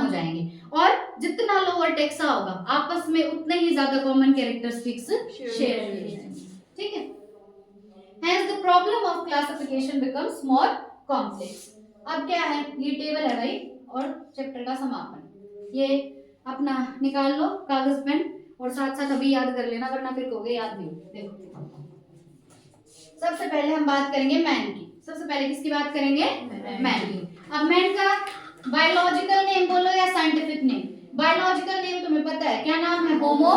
जाएंगे और जितना लोअर टेक्सा होगा आपस में उतने ही ज्यादा कॉमन कैरेक्टरिस्टिक्स शेयर किए जाएंगे, ठीक है। Hence the problem of classification becomes more complex। अब क्या है, ये टेबल है भाई और चैप्टर का समापन, ये अपना निकाल लो कागज पेन और साथ साथ अभी याद कर लेना वरना फिर कहोगे याद नहीं। देखो सबसे पहले हम बात करेंगे मैन की। सबसे पहले किसकी बात करेंगे? मैन की। अब मैन का बायोलॉजिकल नेम बोलो या साइंटिफिक नेम। बायोलॉजिकल नेम तुम्हें पता है क्या नाम है? होमो।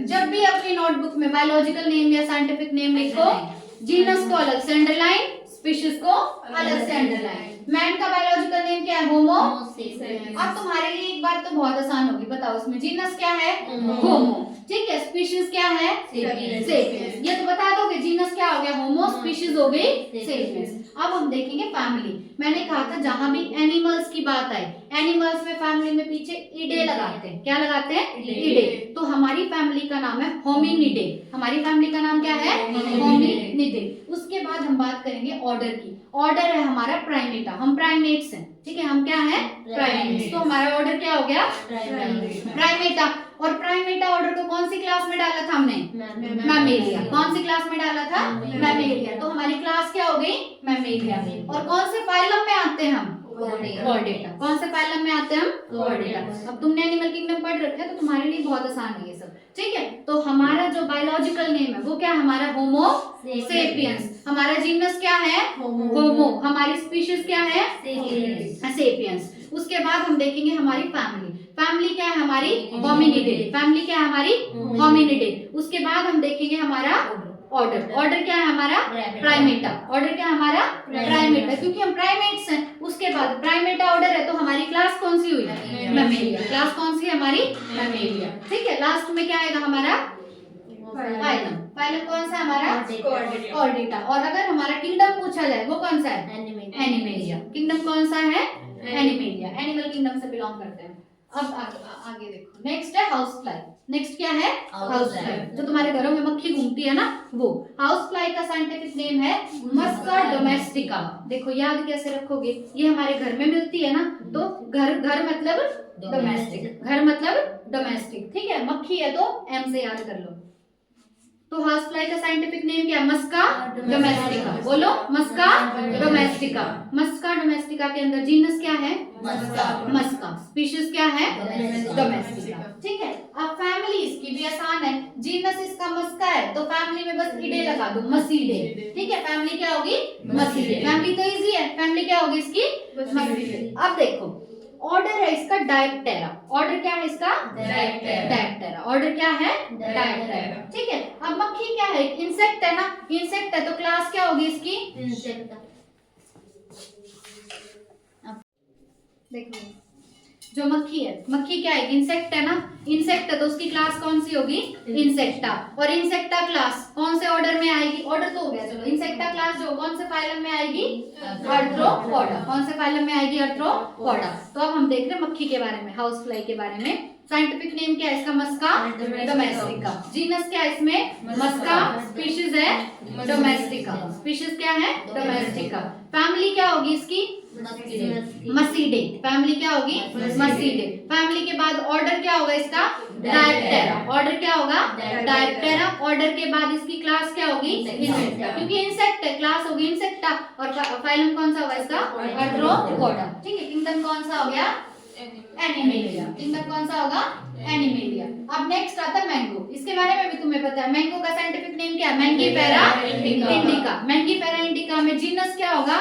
जब भी अपनी नोटबुक में बायोलॉजिकल नेम या साइंटिफिक नेम लिखो, जीनस को अलग से अंडरलाइन, स्पीशीज को अलग से अंडरलाइन। मैन का बायोलॉजिकल नेम क्या है? होमो। अब तुम्हारे लिए एक बात तो बहुत आसान होगी, बताओ इसमें जीनस क्या है? होमो। ठीक है, स्पीशीज क्या है? सेपियंस। ये तो बता दोगे जीनस क्या हो गया? होमो, स्पीशीज हो गई सेपियंस। अब हम देखेंगे फैमिली। मैंने कहा था जहां भी एनिमल्स की बात आई, एनिमल्स में फैमिली में पीछे इडे लगाते हैं। क्या लगाते हैं? इडे। तो हमारी फैमिली का नाम है होमिनिडे। हमारी फैमिली का नाम क्या है? होमिनिडे। उसके बाद हम बात करेंगे ऑर्डर की। ऑर्डर है हमारा प्राइमेटा। हम प्राइमेट्स हैं, ठीक है, हम क्या हैं? प्राइमेट्स। तो हमारा ऑर्डर क्या हो गया? प्राइमेटा। और प्राइमेटा ऑर्डर को कौन सी क्लास में डाला था हमने? मैमेलिया। कौन सी क्लास में डाला था? मैमेलिया। तो हमारी क्लास क्या हो गई? मैमेलिया। और कौन से फाइलम में आते हैं हम? चौडेटा। कौन से फाइलम में आते हैं हम? चौडेटा। अब तुमने एनिमल किंगडम पढ़ रखा है तो तुम्हारे लिए बहुत आसान है ये सब, ठीक है। तो हमारा जो बायोलॉजिकल नेम है वो क्या है? हमारा होमो सेपियंस। हमारा जीनस क्या है? होमो। हमारी स्पीशीज क्या है? सेपियंस। उसके बाद हम देखेंगे हमारी फैमिली। फैमिली क्या है हमारी? होमिनिडे। फैमिली क्या है हमारी? होमिनिडे। उसके बाद हम देखेंगे हमारा ऑर्डर। ऑर्डर क्या है हमारा? प्राइमेटा। ऑर्डर क्या है हमारा? प्राइमेटा, क्योंकि हम प्राइमेट्स हैं। उसके बाद प्राइमेटा ऑर्डर है तो हमारी क्लास कौन सी हुई? मैमेलिया। क्लास कौन सी है हमारी? मैमेलिया। ठीक है, लास्ट में क्या आएगा हमारा? फाइलम। फाइलम कौन सा हमारा? चौडेटा। और अगर हमारा किंगडम पूछा जाए वो कौन सा है? एनिमेलिया। किंगडम कौन सा है? एनिमेलिया। एनिमल किंगडम से बिलोंग करते हैं। अब आगे देखो, नेक्स्ट है हाउस फ्लाई। नेक्स्ट क्या है? House fly. जो तुम्हारे घरों में मक्खी घूमती है ना, वो। हाउस फ्लाई का साइंटिफिक नेम है मस्का डोमेस्टिका। देखो याद कैसे रखोगे, ये हमारे घर में मिलती है ना, तो घर मतलब डोमेस्टिक। घर मतलब डोमेस्टिक, ठीक है। मक्खी है तो एम से याद कर लो। तो हाउस फ्लाई का साइंटिफिक नेम क्या है? मस्का डोमेस्टिका। बोलो, मस्का डोमेस्टिका। मस्का डोमेस्टिका के अंदर जीनस क्या है? मस्का। स्पीशीज क्या है? डोमेस्टिका। ठीक है। अब फैमिली इसकी भी आसान है। जीनस इसका मस्का है तो फैमिली में बस इडे लगा दो, मसीडे। ठीक है, फैमिली क्या होगी? मसीडे। फैमिली तो इजी है, फैमिली क्या होगी इसकी? मसीडे। अब देखो ऑर्डर है इसका डायप्टेरा। ऑर्डर क्या है इसका? डायप्टेरा। ऑर्डर क्या है? डायप्टेरा। ठीक है। अब मक्खी क्या है? इंसेक्ट है ना, इंसेक्ट है तो क्लास क्या होगी इसकी? देखो जो मक्खी है, मक्खी क्या है? इंसेक्ट है ना, इंसेक्ट है तो उसकी क्लास कौन सी होगी? इंसेक्टा। और इंसेक्टा क्लास कौन से ऑर्डर में आएगी? ऑर्डर तो हो गया, चलो। इंसेक्टा क्लास जो कौन से फाइलम में आएगी? आर्थ्रोपोडा। कौन से फाइलम में आएगी? आर्थ्रोपोडा। तो अब हम देख रहे हैं मक्खी के बारे में, हाउस फ्लाई के बारे में। साइंटिफिक नेम क्या है इसका? मस्का डोमेस्टिका। जीनस क्या है इसमें? मस्का। स्पीशीज है डोमेस्टिका। स्पीशीज क्या है? डोमेस्टिका। फैमिली क्या होगी इसकी? मसीडे। फैमिली क्या होगी? मसीडे। फैमिली के बाद ऑर्डर क्या होगा इसका? डायप्टेरा। ऑर्डर क्या होगा? डायप्टेरा। ऑर्डर के बाद इसकी क्लास क्या होगी? इंसेक्टा, क्योंकि इंसेक्ट है, क्लास होगी इंसेक्टा। और फाइलम कौन सा होगा इसका? आर्थ्रोपोडा। ठीक है। किंगडम कौन सा हो गया? एनिमेलिया। किंगडम कौन सा होगा? एनिमेलिया। अब नेक्स्ट आता है मैंगो। इसके बारे में भी तुम्हें पता है, मैंगो का साइंटिफिक नेम क्या है? Mangifera indica. मैंगीफेरा इंडिका में जीनस क्या होगा?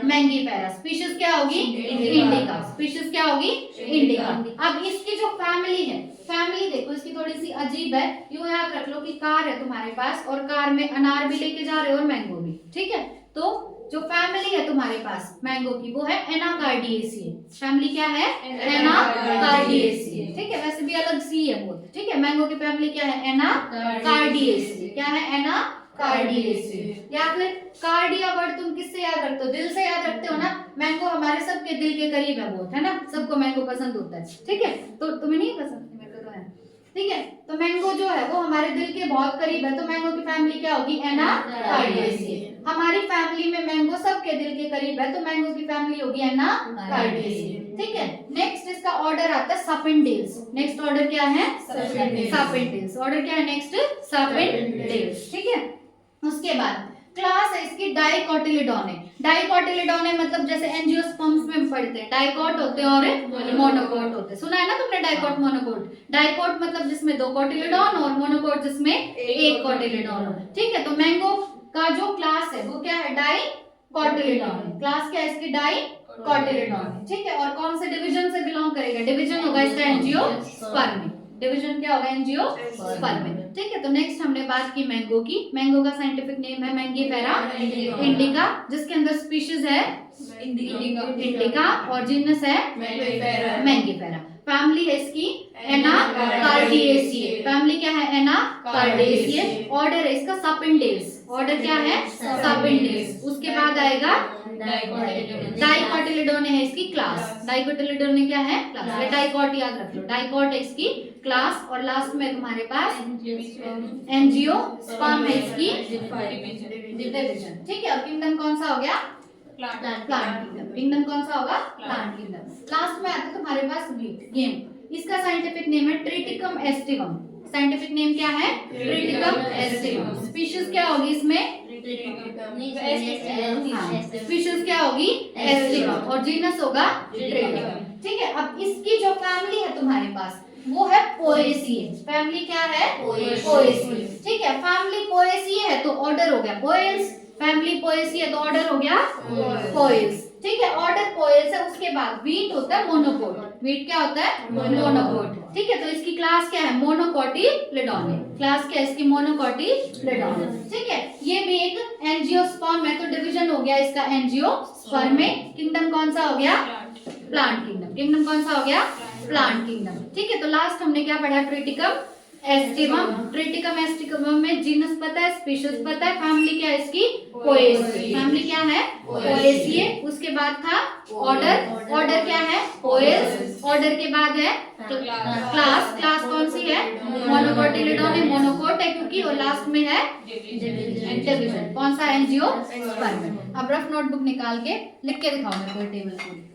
मैंगीफेरा। स्पीशीज क्या होगी? इंडिका। स्पीशीज क्या होगी? इंडिका। अब इसकी जो फैमिली है, फैमिली देखो इसकी थोड़ी सी अजीब है। यूं याद रख लो कि कार है तुम्हारे पास और कार में अनार भी लेके जा रहे हो और मैंगो भी, ठीक है। तो जो फैमिली है तुम्हारे पास मैंगो की वो है एनाकार्डिएसिए। फैमिली क्या है? एनाकार्डिएसिए। ठीक है, वैसे भी अलग सी है बहुत, ठीक है। मैंगो की फैमिली क्या है? एनाकार्डिएसिए। क्या है? एनाकार्डिएसिए। या फिर कार्डिया वर्ड तुम किससे याद रखते हो? दिल से याद रखते हो ना। मैंगो हमारे सबके दिल के करीब है बहुत, है ना, सबको मैंगो पसंद होता है, ठीक है। तो तुम्हें नहीं पसंद? मेरे को तो है, ठीक है। तो मैंगो जो है वो हमारे दिल के बहुत करीब है, तो मैंगो की फैमिली क्या होगी? एनाकार्डिएसिए। हमारी फैमिली में मैंगो सबके दिल के करीब है तो मैंगो की फैमिली होगी एनाकार्डिएसिए, ठीक है। नेक्स्ट इसका ऑर्डर आता है सर्पेंटेल्स। नेक्स्ट ऑर्डर क्या है? सर्पेंटेल्स। ऑर्डर क्या है नेक्स्ट? सर्पेंटेल्स, ठीक है। उसके बाद क्लास है इसकी डाइकोटिलिडोने। डाइकोटिलिडोने मतलब जैसे एंजियोस्पर्म्स में पढ़ते हैं, डाइकोट होते हैं और मोनोकोट होते हैं। सुना है ना तुमने डाइकोट मोनोकोट? डाइकोट मतलब जिसमें 2 कोटिलिडोन और मोनोकोट जिसमें 1 कोटिलिडोन हो। ठीक है, तो मैंगो का जो क्लास है वो क्या है? डाइकोटिलिडोन। क्लास क्या है इसकी? डाइकोटिलिडोन। ठीक है, और कौन से डिवीजन से बिलोंग करेगा? डिवीजन होगा इसका एंजियोस्पर्म। डिवीजन क्या होगा? एंजियोस्पर्म। ठीक है, तो नेक्स्ट हमने बात की मैंगो की। मैंगो का साइंटिफिक नेम है मैंगीफेरा इंडिका, जिसके अंदर स्पीशीज है इंडिका और जीनस है मैंगीफेरा। फैमिली है इसकी एनाकार्डियेसिए। फैमिली क्या है? एनाकार्डियेसिए। ऑर्डर है इसका सपिंडेल्स। ऑर्डर क्या है? सपिंडेल्स। उसके बाद आएगा डाइकोटिलिडोने है इसकी क्लास। डाइकोटिलिडोने क्या है? क्लास। डाइकोट याद रख लो, डाइकोट है इसकी क्लास। और लास्ट में तुम्हारे पास एंजियोस्पर्म है इसकी डिवीजन। ठीक है, और किंगडम कौन सा हो गया? Plant kingdom. किंगडम कौन सा होगा? Plant kingdom. लास्ट में आता है तुम्हारे पास वीट गेम। इसका साइंटिफिक नेम है ट्रिटिकम एस्टिवम। साइंटिफिक नेम क्या है? Triticum aestivum. स्पीशीज क्या होगी इसमें? स्पीशीज क्या होगी? एस्टिवम। और जीनस होगा ट्रिटिकम। ठीक है, अब इसकी जो फैमिली है तुम्हारे पास वो है पोएसिए। फैमिली क्या है? पोएसिए। ठीक है, फैमिली पोएसिए है तो ऑर्डर हो गया पोएल्स। फैमिली पोएसिए है तो ऑर्डर हो गया पोएल्स। ठीक है, ऑर्डर पोएल्स है। उसके बाद वीट होता है मोनोकोट। वीट क्या होता है? मोनोकोट। ठीक है, तो इसकी क्लास क्या है? मोनोकोटिलिडोने। क्लास क्या है इसकी? मोनोकोटिलिडोने। ठीक है, ये भी एक एंजियोस्पर्म है तो डिवीजन हो गया इसका एंजियोस्पर्म में। किंगडम कौन सा हो गया? Plant kingdom. किंगडम कौन सा हो गया? Plant kingdom. ठीक है, तो लास्ट हमने क्या पढ़ा? Triticum aestivum. ट्रिटिकम एस्टिवम में जीनस पता है, स्पीशीज पता है, फैमिली क्या है इसकी? पोएसिए। फैमिली क्या है? पोएसिए। उसके बाद था ऑर्डर। ऑर्डर क्या है? पोएल्स। ऑर्डर के बाद है क्लास। क्लास कौन सी है? मोनोकोटिलिडोने। मोनोकोट है क्योंकि। और लास्ट में है डिवीजन। कौन सा? एंजियोस्पर्म। अब रफ नोटबुक निकाल के लिख के दिखाओ मेरे को टेबल पूरी।